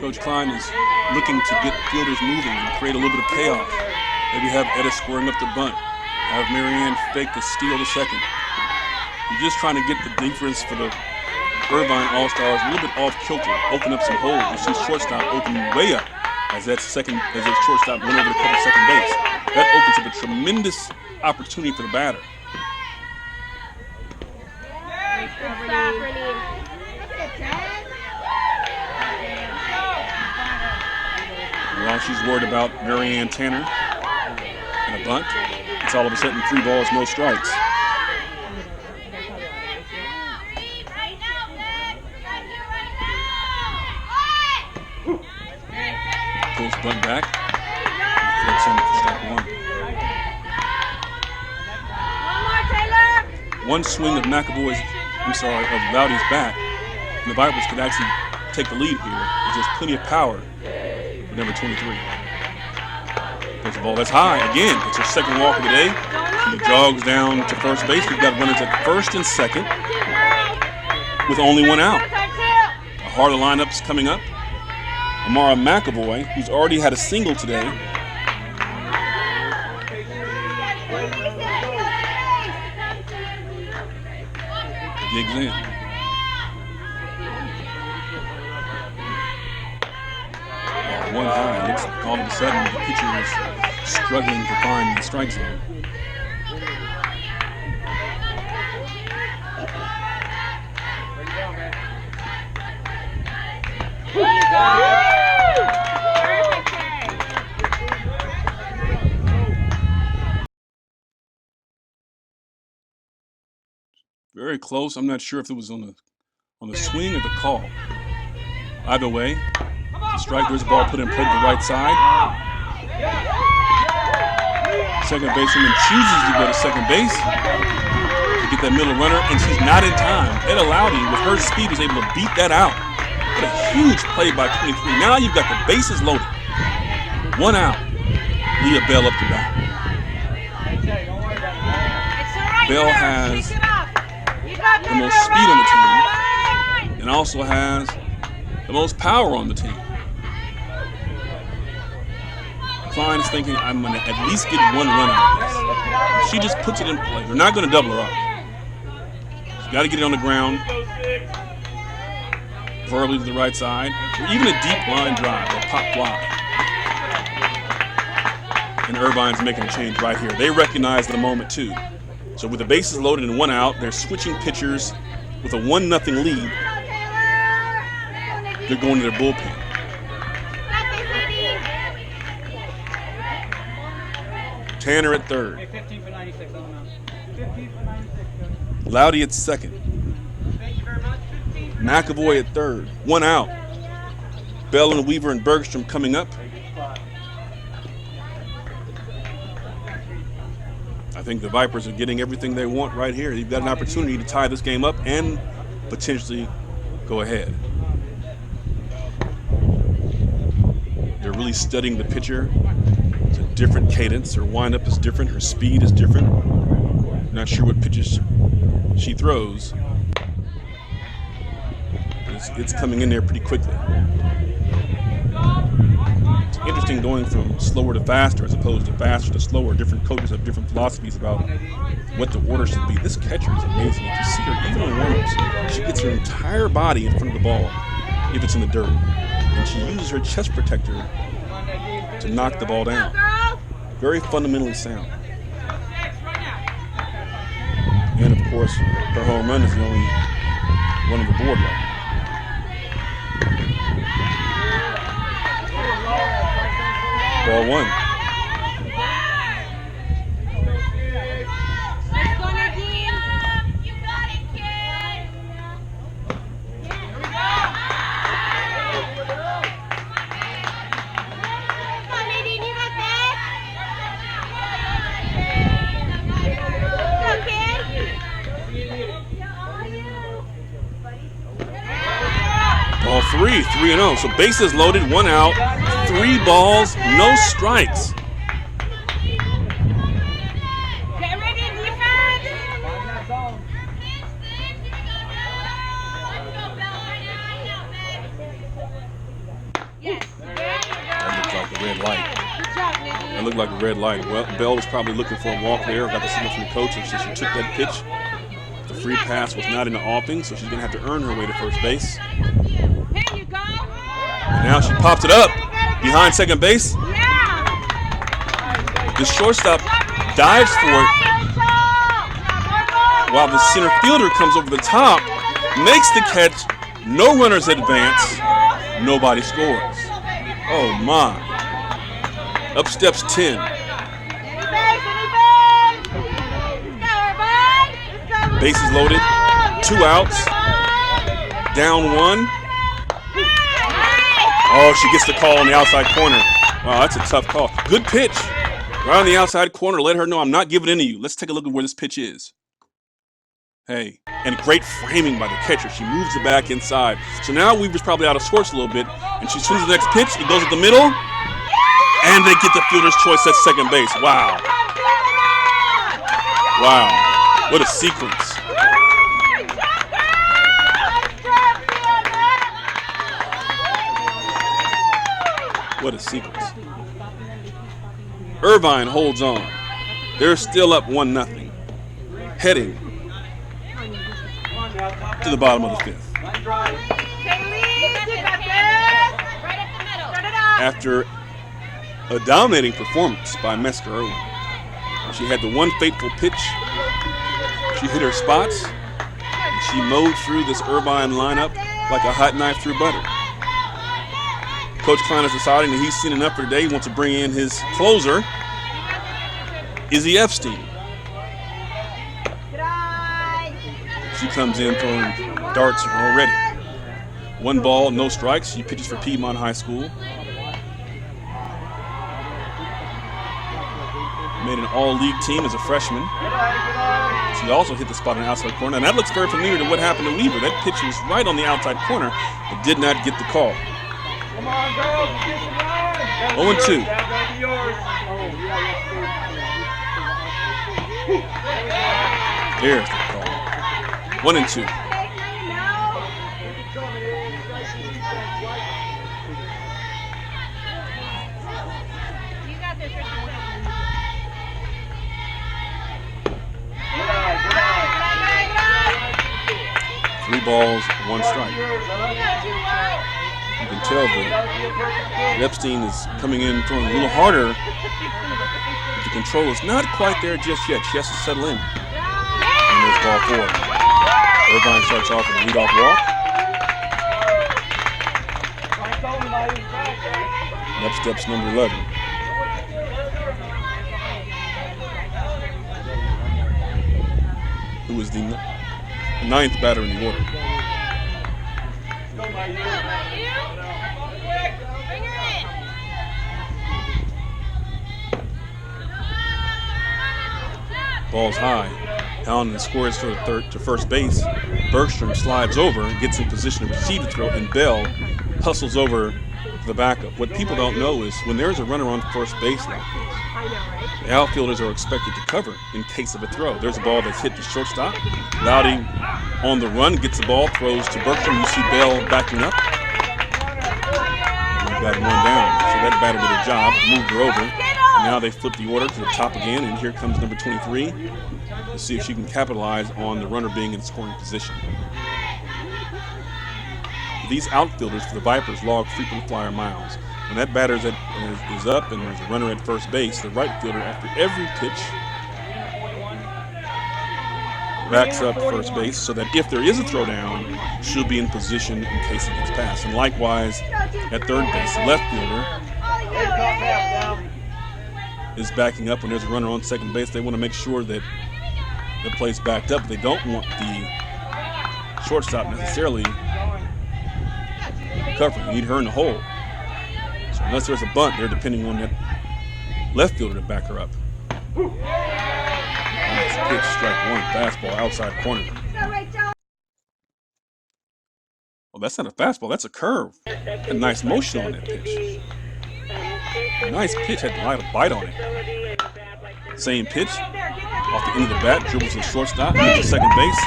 Coach Klein is looking to get fielders moving and create a little bit of payoff. Maybe have Edda squaring up the bunt. Have Marianne fake the steal to second. You're just trying to get the defense for the Irvine All-Stars a little bit off kilter, open up some holes. You see shortstop open way up as that shortstop went over to cover second base. That opens up a tremendous opportunity for the batter. While she's worried about Marianne Tanner and a bunt, it's all of a sudden 3 balls, no strikes. Pulls the bunt back. Flips in for strike 1. One swing of McAvoy's I'm sorry, of Loudy's bat. And the Vipers could actually take the lead here. There's plenty of power for number 23. There's a ball that's high. Again, it's her second walk of the day. She jogs down to first base. We've got runners at first and second with only one out. A harder lineup's coming up. Amara McAvoy, who's already had a single today. Digs in. One high. Looks like all of a sudden the pitcher is struggling to find the strike zone. Very close. I'm not sure if it was on the swing or the call. Either way, the strike. There's a ball put in play to the right side. Second baseman chooses to go to second base to get that middle runner, and she's not in time. Etta Loudy, with her speed, was able to beat that out. What a huge play by 23. Now you've got the bases loaded. One out. Leah Bell up to bat. Bell has the most speed on the team and also has the most power on the team. Klein is thinking, I'm going to at least get one run out of this. She just puts it in play. They're not going to double her up. She's got to get it on the ground, verbally to the right side, or even a deep line drive or pop fly. And Irvine's making a change right here. They recognize the moment too. So with the bases loaded and one out, they're switching pitchers with a 1-0 lead. They're going to their bullpen. Tanner at third.
15 for 96 on the mound. 15 for 96.
Loudy at second.
Thank you very much.
McAvoy at third. One out. Bell and Weaver and Bergstrom coming up. I think the Vipers are getting everything they want right here. You've got an opportunity to tie this game up and potentially go ahead. They're really studying the pitcher. It's a different cadence. Her windup is different. Her speed is different. Not sure what pitches she throws. It's coming in there pretty quickly. It's interesting going from slower to faster as opposed to faster to slower. Different coaches have different philosophies about what the order should be. This catcher is amazing. If you see her, even on warm-ups, she gets her entire body in front of the ball if it's in the dirt. And she uses her chest protector to knock the ball down. Very fundamentally sound. And of course, her home run is the only one on the board right now. Ball one.
Let's go, Nadine. You got it, kid. Here we go. Come on, Nadine, you got that. Go, kid.
Ball three, 3-0. So bases loaded, one out, 3 balls, no strikes.
Get ready, defense. Yes.
That looked like a red light.
Good job, Nadine.
That looked like a red light. Well, Bell was probably looking for a walk there. Got the signal from the coach, and so she took that pitch. The free pass was not in the offing, so she's going to have to earn her way to first base.
Here you go.
And now she pops it up behind second base.
Yeah.
The shortstop dives for it while the center fielder comes over the top, makes the catch. No runners advance. Nobody scores. Oh my. Up steps 10. Bases loaded. 2 outs. Down 1. Oh, she gets the call on the outside corner. Wow, that's a tough call. Good pitch. Right on the outside corner. Let her know I'm not giving in to you. Let's take a look at where this pitch is. Hey, and great framing by the catcher. She moves it back inside. So now Weaver's probably out of sorts a little bit, and she swings the next pitch. It goes at the middle, and they get the fielder's choice at second base. Wow. Wow. What a sequence. What a sequence. Irvine holds on. They're still up 1-0, heading to the bottom of the fifth. After a dominating performance by Mesker Irwin, she had the one fateful pitch. She hit her spots, and she mowed through this Irvine lineup like a hot knife through butter. Coach Klein is deciding that he's seen enough for today. He wants to bring in his closer, Izzy Epstein. She comes in throwing darts already. 1 ball, no strikes. She pitches for Piedmont High School. Made an all-league team as a freshman. She also hit the spot on the outside corner. And that looks very familiar to what happened to Weaver. That pitch was right on the outside corner, but did not get the call. 0-2. There's the call. 1-2. Three balls, 1 strike. You can tell that Epstein is coming in throwing a little harder. But the control is not quite there just yet. She has to settle in. And there's ball 4. Irvine starts off with a leadoff walk. Up steps number 11. Who is the 9th batter in the order. Ball's high. Allen scores to first base. Bergstrom slides over and gets in position to receive the throw, and Bell hustles over to the backup. What people don't know is when there's a runner on first base like this, the outfielders are expected to cover in case of a throw. There's a ball that's hit the shortstop. Loudy on the run gets the ball, throws to Bergstrom. You see Bell backing up. We've got 1 down. So that batter did a job, moved her over. And now they flip the order to the top again, and here comes number 23 to see if she can capitalize on the runner being in scoring position. These outfielders for the Vipers log frequent flyer miles. When that batter is up and there's a runner at first base, the right fielder, after every pitch, backs up first base so that if there is a throwdown, she'll be in position in case it gets passed. And likewise, at third base, the left fielder is backing up when there's a runner on second base. They want to make sure that the play's backed up. They don't want the shortstop necessarily covering. You need her in the hole. So unless there's a bunt, they're depending on that left fielder to back her up. Nice pitch, strike 1, fastball, outside corner. Well, that's not a fastball, that's a curve. A nice motion on that pitch. Nice pitch, had a bite on it. Same pitch, off the end of the bat, dribbles to the shortstop, moves to second base.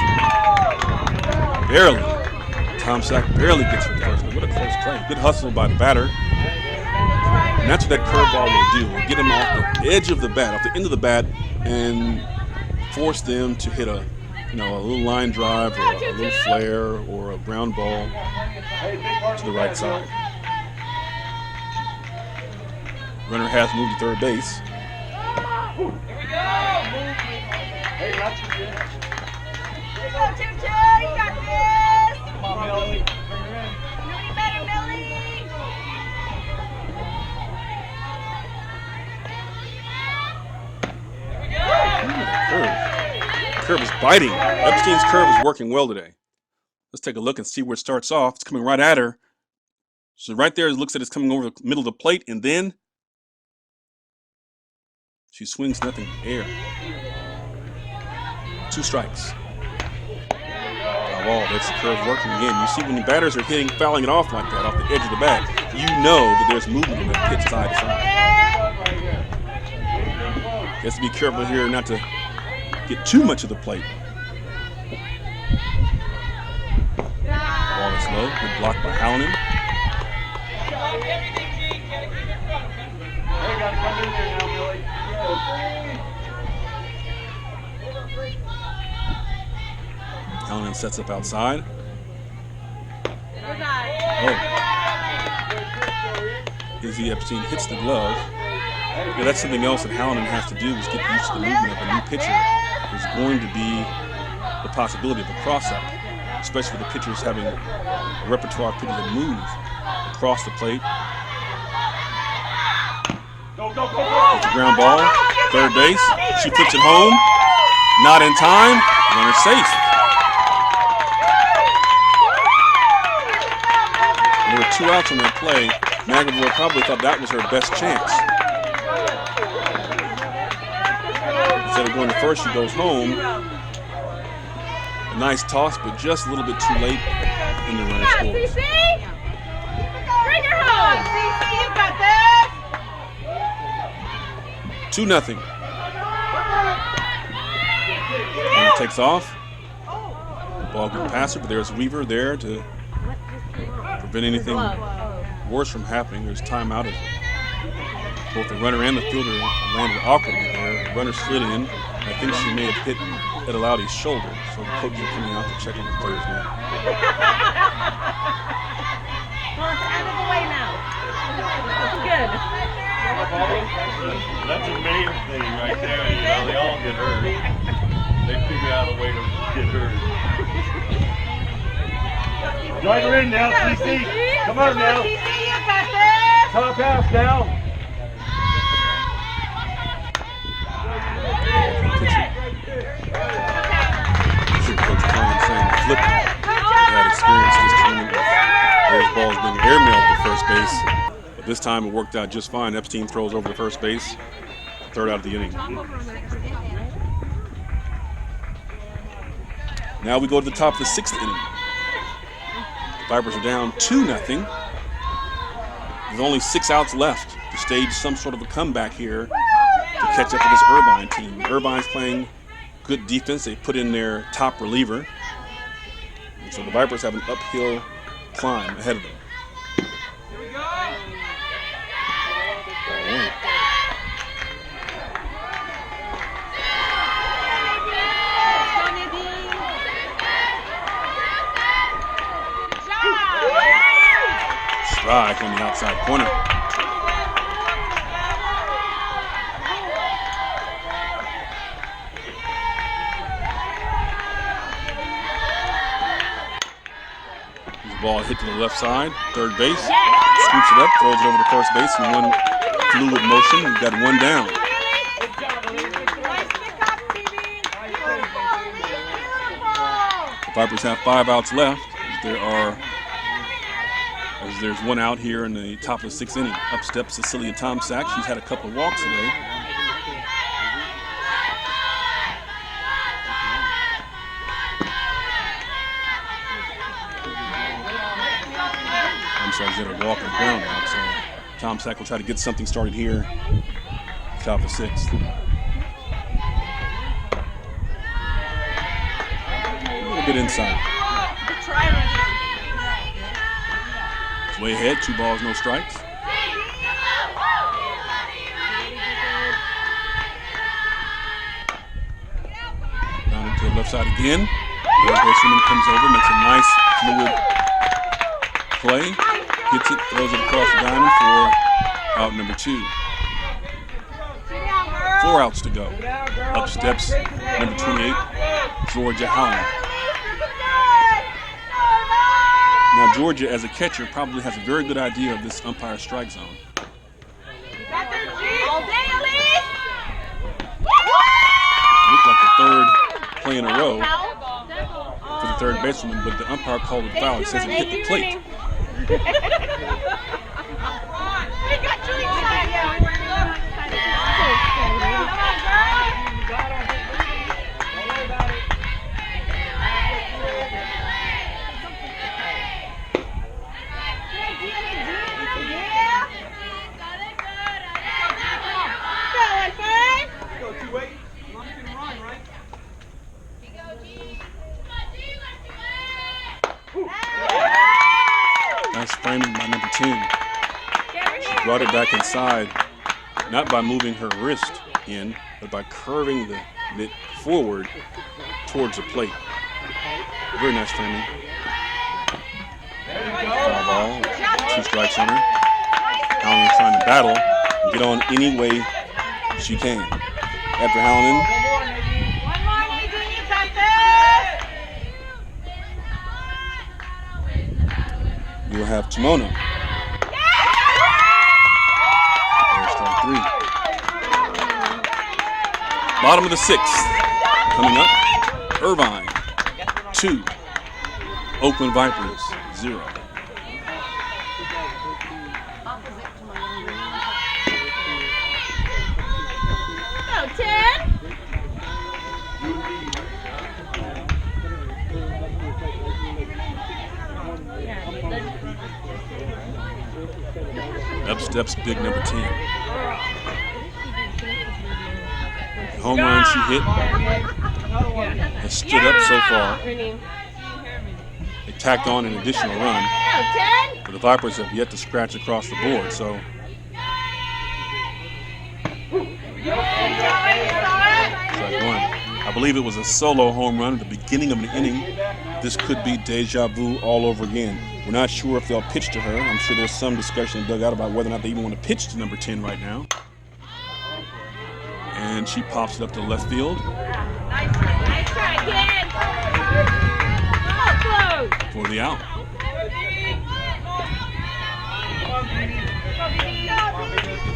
Barely. Tom Sack barely gets to the first base. What a close play. Good hustle by the batter. And that's what that curveball will do. It'll get them off the edge of the bat, off the end of the bat, and force them to hit a little line drive or a little flare or a ground ball to the right side. Runner has moved to third base.
Here we go. Hey, not too good. Here we go, 2-2. You got this. Come on, Millie. Bring her in. Millie better, Millie.
Here we go. Curve is biting. Epstein's curve is working well today. Let's take a look and see where it starts off. It's coming right at her. So right there, it looks like it's coming over the middle of the plate, and then she swings nothing air. 2 strikes. foul ball. That's the curve working again. You see when the batters are fouling it off like that, off the edge of the bat, you know that there's movement in that pitch side to side. He has to be careful here not to get too much of the plate. Ball is low. Good block by Hallinan. Hallinan sets up outside. Oh. Izzy Epstein hits the glove. Yeah, that's something else that Hallinan has to do is get used to the movement of a new pitcher. There's going to be the possibility of a cross-up, especially with the pitchers having a repertoire of pitchers that move across the plate. It's a ground ball, third base. She flips it home. Not in time. Runner safe. There were 2 outs on that play. McAvoy probably thought that was her best chance. Instead of going to first, she goes home. A nice toss, but just a little bit too late, and the runner scores.
Bring her home! CC, you got this!
2-0. Runner takes off. Ball good passer, but there's Weaver there to prevent anything worse from happening. There's timeout as both the runner and the fielder landed awkwardly there. The runner slid in. I think she may have hit Edelaudi's shoulder, so the coaches are coming out to check on the players now.
Well, it's out of the way now. Good.
That's the main thing right there. You know, they all get hurt. They figure out a way to get hurt. Drive her in now, CC. Come on now.
CC, you got this!
Top half now.
Coach Klein saying flip. He had experience this tournament with those balls being airmailed to first base. But this time it worked out just fine. Epstein throws over to first base. Third out of the inning. Now we go to the top of the 6th inning. The Vipers are down 2-0. With only 6 outs left to stage some sort of a comeback here to catch up to this Irvine team. Irvine's playing good defense. They put in their top reliever. And so the Vipers have an uphill climb ahead of them.
Here we go!
Strike on the outside corner. Ball hit to the left side, third base, scoops it up, throws it over to first base in one fluid motion. We've got 1 down. The Vipers have 5 outs left. There's 1 out here in the top of the 6th inning. Up steps Cecilia Tomczak. She's had a couple of walks today. She had a walk and ground out, so Tomczak will try to get something started here. Top of 6th. A little bit inside. It's way ahead, 2 balls, no strikes. Down into the left side again. The baseman comes over, makes a nice fluid play. Gets it, throws it across the diamond for out number 2. 4 outs to go. Up steps number 28, Georgia Hallinan. Now Georgia, as a catcher, probably has a very good idea of this umpire strike zone. Looked like the 3rd play in a row for the 3rd baseman, but the umpire called it foul. He says it hit the plate.
We got you excited.
brought it back inside, not by moving her wrist in, but by curving the mitt forward towards the plate. Very nice framing. Foul ball, 2 strikes on her. Hallinan trying to battle and get on any way she can. After Hallinan,
One more, Nadine, you got this.
you'll have Timona. There's strike 3. Bottom of the 6th. Coming up, Irvine 2, Oakland Vipers 0.
Go, 10.
Up steps big number 10. The home run she hit has stood up so far. They tacked on an additional run, but the Vipers have yet to scratch across the board. So strike 1. I believe it was a solo home run at the beginning of an inning. This could be deja vu all over again. We're not sure if they'll pitch to her. I'm sure there's some discussion in the dugout about whether or not they even want to pitch to number 10 right now. And she pops it up to left field
Nice try, kid. Close.
for the out.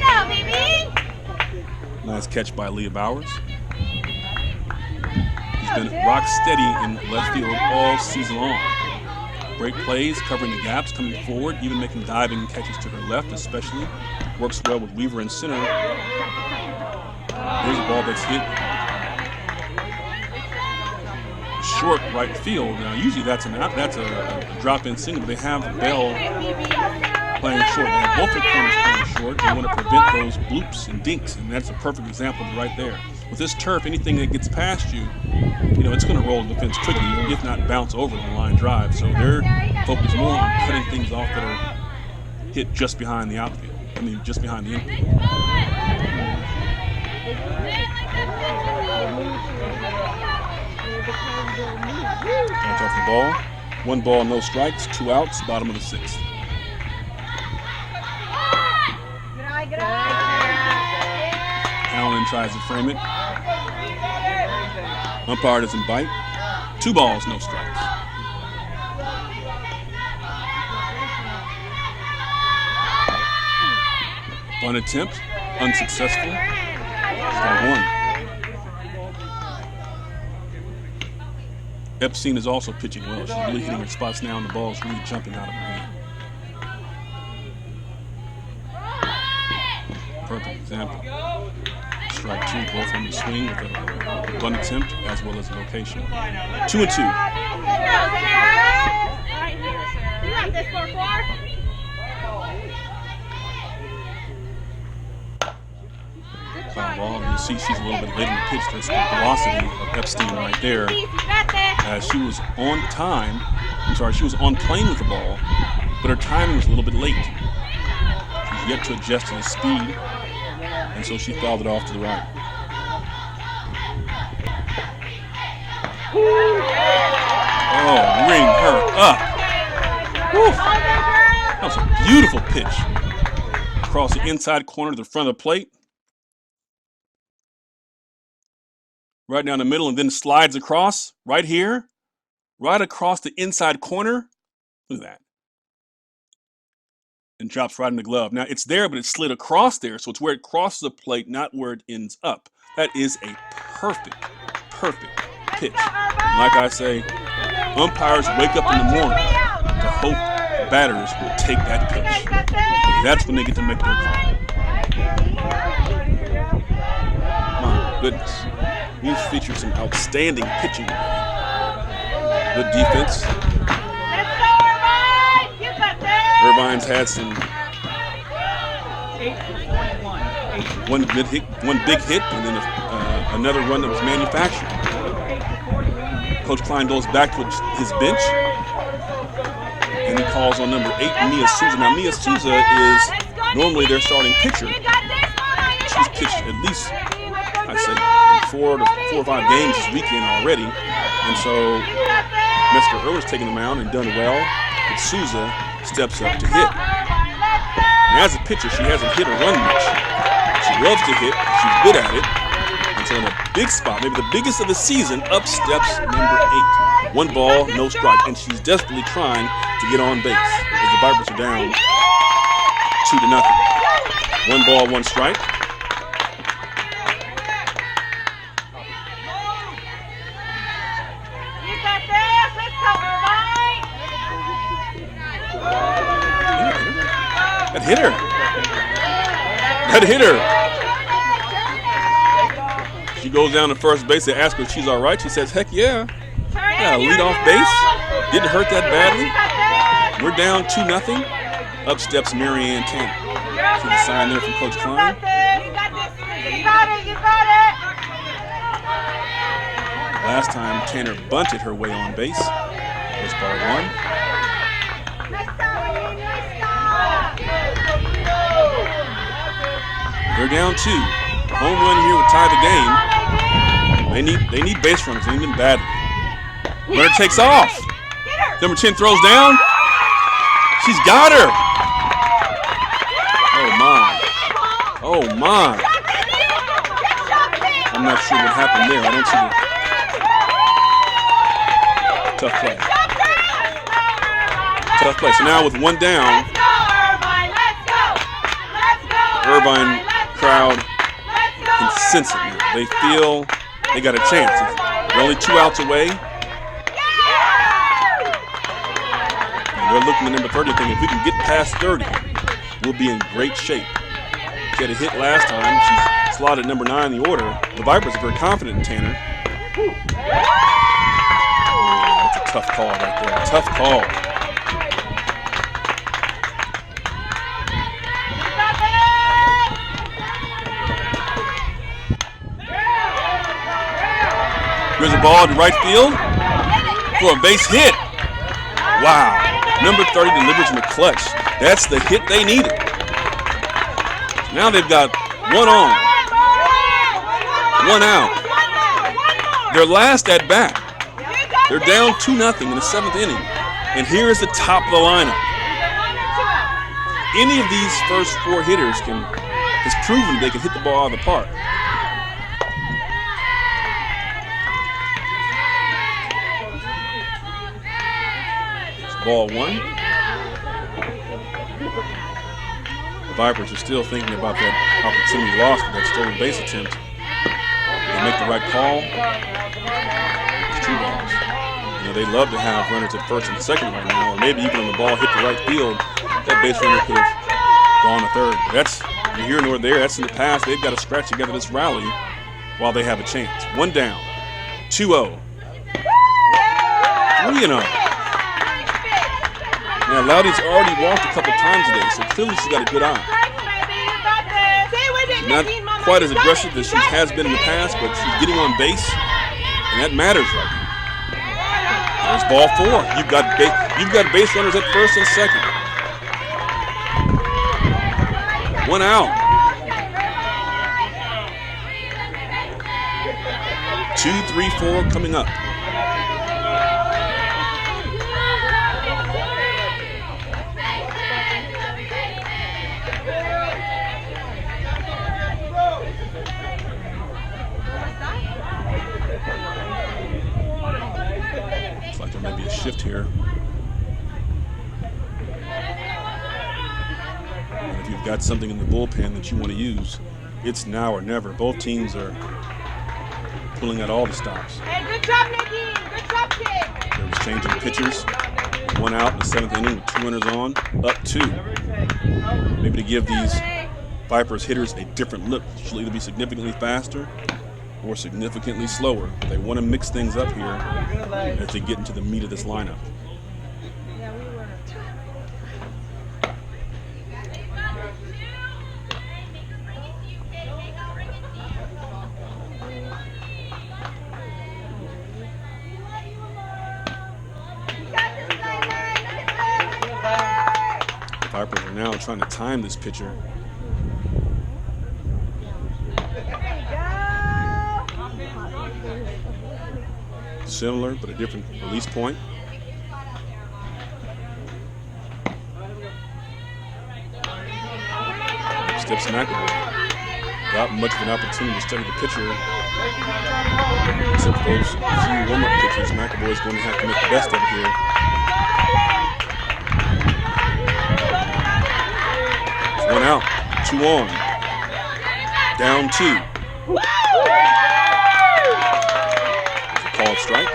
Go, baby.
Nice catch by Leah Bowers. He's been rock steady in left field all season long. Great plays, covering the gaps, coming forward, even making diving catches to her left especially. Works well with Weaver in center. There's a ball that's hit short right field. Now usually that's a drop-in single, but they have Bell playing short. They have both their corners playing short. They want to prevent those bloops and dinks, and that's a perfect example right there. With this turf, anything that gets past you, it's going to roll the fence quickly, if not bounce over the line drive. So they're focused more on cutting things off that are hit just behind the outfield. Just behind the infield. Catch off the ball. 1 ball, no strikes, 2 outs, bottom of the 6th. Hallinan tries to frame it. Umpire doesn't bite. 2 balls, no strikes. Bunt attempt, unsuccessful. Strike 1. Epstein is also pitching well. She's really hitting her spots now, and the ball's really jumping out of her hand. Perfect example. Strike 2, both on the swing with a bunt attempt as well as a location. 2 and 2.
You got this for 4.
Foul ball. You see she's a little bit late in the pitch. That's the velocity of Epstein right there. She was on time. She was on plane with the ball, but her timing was a little bit late. She's yet to adjust to the speed, and so she fouled it off to the right. Oh, ring her up. Woo. That was a beautiful pitch. Across the inside corner to the front of the plate. Right down the middle, and then slides across right here, right across the inside corner. Look at that. And drops right in the glove. Now it's there, but it's slid across there, so it's where it crosses the plate, not where it ends up. That is a perfect pitch. And like I say, umpires wake up in the morning to hope batters will take that pitch. That's when they get to make their call. My goodness. He's featured some outstanding pitching. Good defense. Irvine's had some one big hit, and then another run that was manufactured. Coach Klein goes back to his bench, and he calls on number 8, Mia Souza. Now, Mia Souza is normally their starting pitcher. She's pitched at least, I'd say, 4 or 5 games this weekend already. And so Mr. Irwin's taken the mound and done well, but Souza steps up to hit. And as a pitcher, she hasn't hit or run much. She loves to hit. She's good at it. And so in a big spot, maybe the biggest of the season, up steps number 8. 1 ball, no strike. And she's desperately trying to get on base as the Vipers are down 2-0. 1 ball, 1 strike. That hit her. That hit her. She goes down to first base. They ask her if she's all right. She says, heck yeah. Yeah, lead off base. Didn't hurt that badly. We're down 2-0. Up steps Marianne Tanner. See the sign there from Coach Klein. Last time Tanner bunted her way on base. That's ball 1. They're down 2. Home run here would tie the game. They need base runners. They need them badly. Runner takes off. Number 10 throws down. She's got her. Oh my. Oh my. I'm not sure what happened there. I don't see the tough play. Tough play. So now with 1 down, Irvine crowd can sense it now. They feel they got a chance. They're only 2 outs away. And they're looking at number 30 thinking if we can get past 30, we'll be in great shape. She had a hit last time. She's slotted number 9 in the order. The Vipers are very confident in Tanner. Oh, that's a tough call right there. Tough call. Here's a ball to right field for a base hit. Wow. Number 30 delivers in the clutch. That's the hit they needed. Now they've got 1 on, 1 out. Their last at bat. They're down 2-0 in the 7th inning. And here's the top of the lineup. Any of these first 4 hitters has proven they can hit the ball out of the park. Ball 1. The Vipers are still thinking about that opportunity lost for that stolen base attempt. They make the right call. It's 2 balls. You know, they love to have runners at first and second right now, or maybe even when the ball hit the right field, that base runner could have gone to third. That's neither here nor there. That's in the past. They've got to scratch together this rally while they have a chance. 1 down. 2-0. 3-0. Now, Loudie's already walked a couple times today, so clearly she's got a good eye. She's not quite as aggressive as she has been in the past, but she's getting on base, and that matters right now. There's ball 4. You've got base runners at first and second. 1 out. 2, 3, 4 coming up. Shift here. And if you've got something in the bullpen that you want to use, it's now or never. Both teams are pulling out all the stops.
Hey, good job, Nadine. Good job, kid.
They're exchanging pitchers. 1 out in the 7th inning with 2 runners on, up 2. Maybe to give these Vipers hitters a different look. She'll either be significantly faster or significantly slower. They want to mix things up here as they get into the meat of this lineup. Now trying to time this pitcher. Similar, but a different release point. Steps McAvoy. Without much of an opportunity to study the pitcher, except for those few warm-up pitches, McAvoy is going to have to make the best of it here. There's 1 out, 2 on, down 2. There's a called strike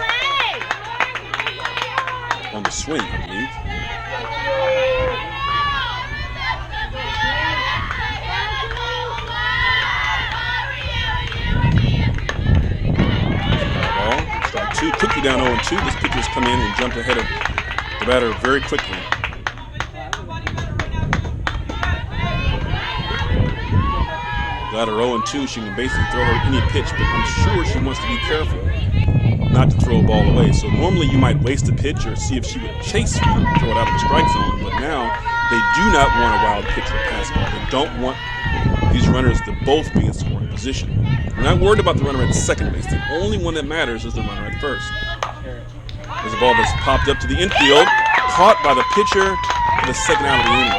on the swing, I believe. Strike 2, quickly down 0-2. This pitcher's come in and jumped ahead of the batter very quickly. Batter 0-2, she can basically throw her any pitch, but I'm sure she wants to be careful not to throw a ball away. So normally you might waste a pitch or see if she would chase one, throw it out of the strike zone, but now they do not want a wild pitch or pass ball. They don't want these runners to both be in scoring position. We're not worried about the runner at second base. The only one that matters is the runner at first. There's a ball that's popped up to the infield, caught by the pitcher for the second out of the inning.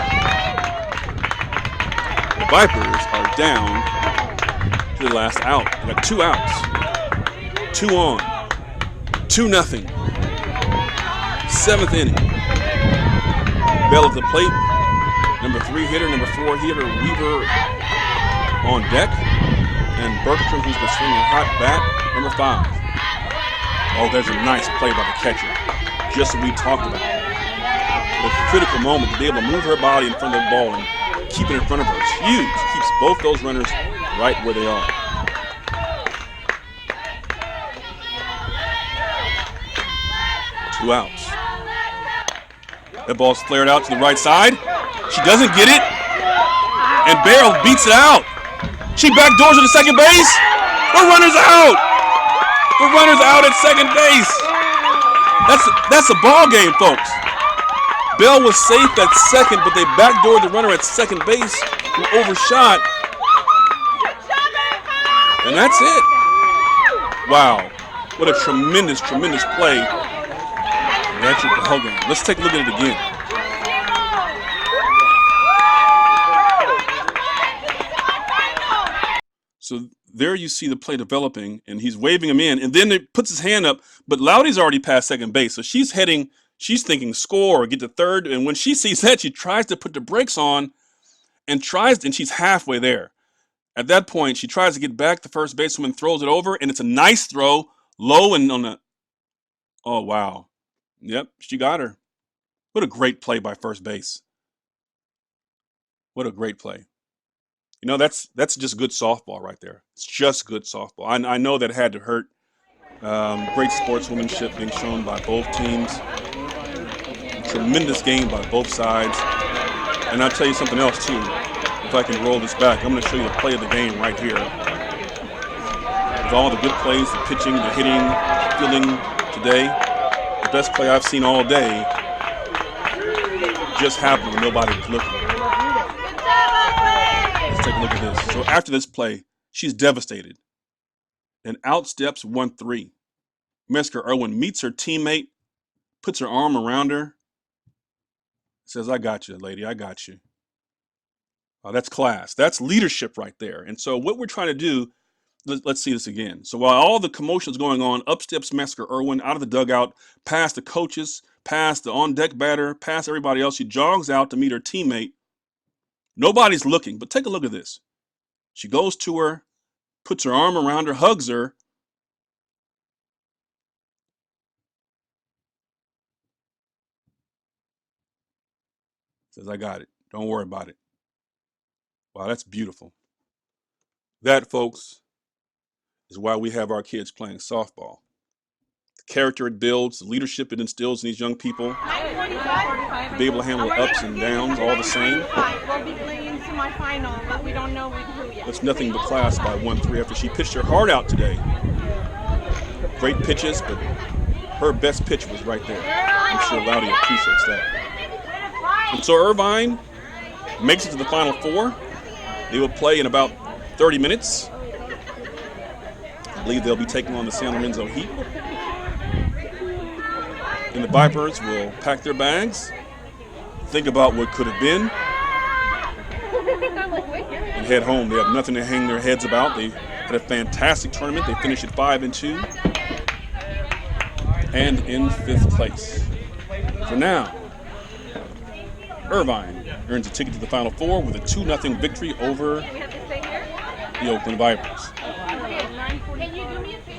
The Vipers are down to the last out. They got 2 outs. 2 on. 2-0. 7th inning. Bell at the plate. Number 3 hitter, number 4 hitter, Weaver on deck. And Bergstrom, who's been swinging a hot bat, number 5. Oh, there's a nice play by the catcher. Just what we talked about. At a critical moment to be able to move her body in front of the ball and keep it in front of her. It's huge. Keeps both those runners right where they are. Two outs. That ball's flared out to the right side. She doesn't get it. And Barrel beats it out. She backdoors to the second base. The runner's out. The runner's out at second base. That's a ball game, folks. Bell was safe at second, but they backdoored the runner at second base who overshot. And that's it. Wow. What a tremendous, tremendous play. And that's your ball game. Let's take a look at it again. So there you see the play developing, and he's waving him in, and then it puts his hand up, but Loudy's already past second base, so she's thinking score or get to third, and when she sees that, she tries to put the brakes on and she's halfway there. At that point, she tries to get back, the first baseman throws it over, and it's a nice throw, low and on the, oh, wow. Yep, she got her. What a great play by first base. What a great play. You know, that's just good softball right there. It's just good softball. I know that had to hurt. Great sportswomanship being shown by both teams. A tremendous game by both sides. And I'll tell you something else, too. If I can roll this back, I'm going to show you the play of the game right here. With all the good plays, the pitching, the hitting, the fielding today, the best play I've seen all day just happened when nobody was looking. Let's take a look at this. So after this play, she's devastated. And out steps 1-3. Mesker Irwin meets her teammate, puts her arm around her, says, I got you, lady, I got you. That's class. That's leadership right there. And so what we're trying to do, let's see this again. So while all the commotion is going on, up steps Mesker Irwin out of the dugout, past the coaches, past the on-deck batter, past everybody else. She jogs out to meet her teammate. Nobody's looking, but take a look at this. She goes to her, puts her arm around her, hugs her. Says, I got it. Don't worry about it. Wow, that's beautiful. That, folks, is why we have our kids playing softball. The character it builds, the leadership it instills in these young people, to be able to handle ups and downs all the same.
We'll be playing semifinal, but we don't know who yet.
That's nothing but class by 1-3 after she pitched her heart out today. Great pitches, but her best pitch was right there. I'm sure Loudy appreciates that. And so Irvine makes it to the Final Four. They will play in about 30 minutes. I believe they'll be taking on the San Lorenzo Heat. And the Vipers will pack their bags, think about what could have been, and head home. They have nothing to hang their heads about. They had a fantastic tournament. They finished at 5-2 and in 5th place. For now, Irvine earns a ticket to the Final Four with a 2-0 victory over the Oakland Vipers.
Can you do me a favor?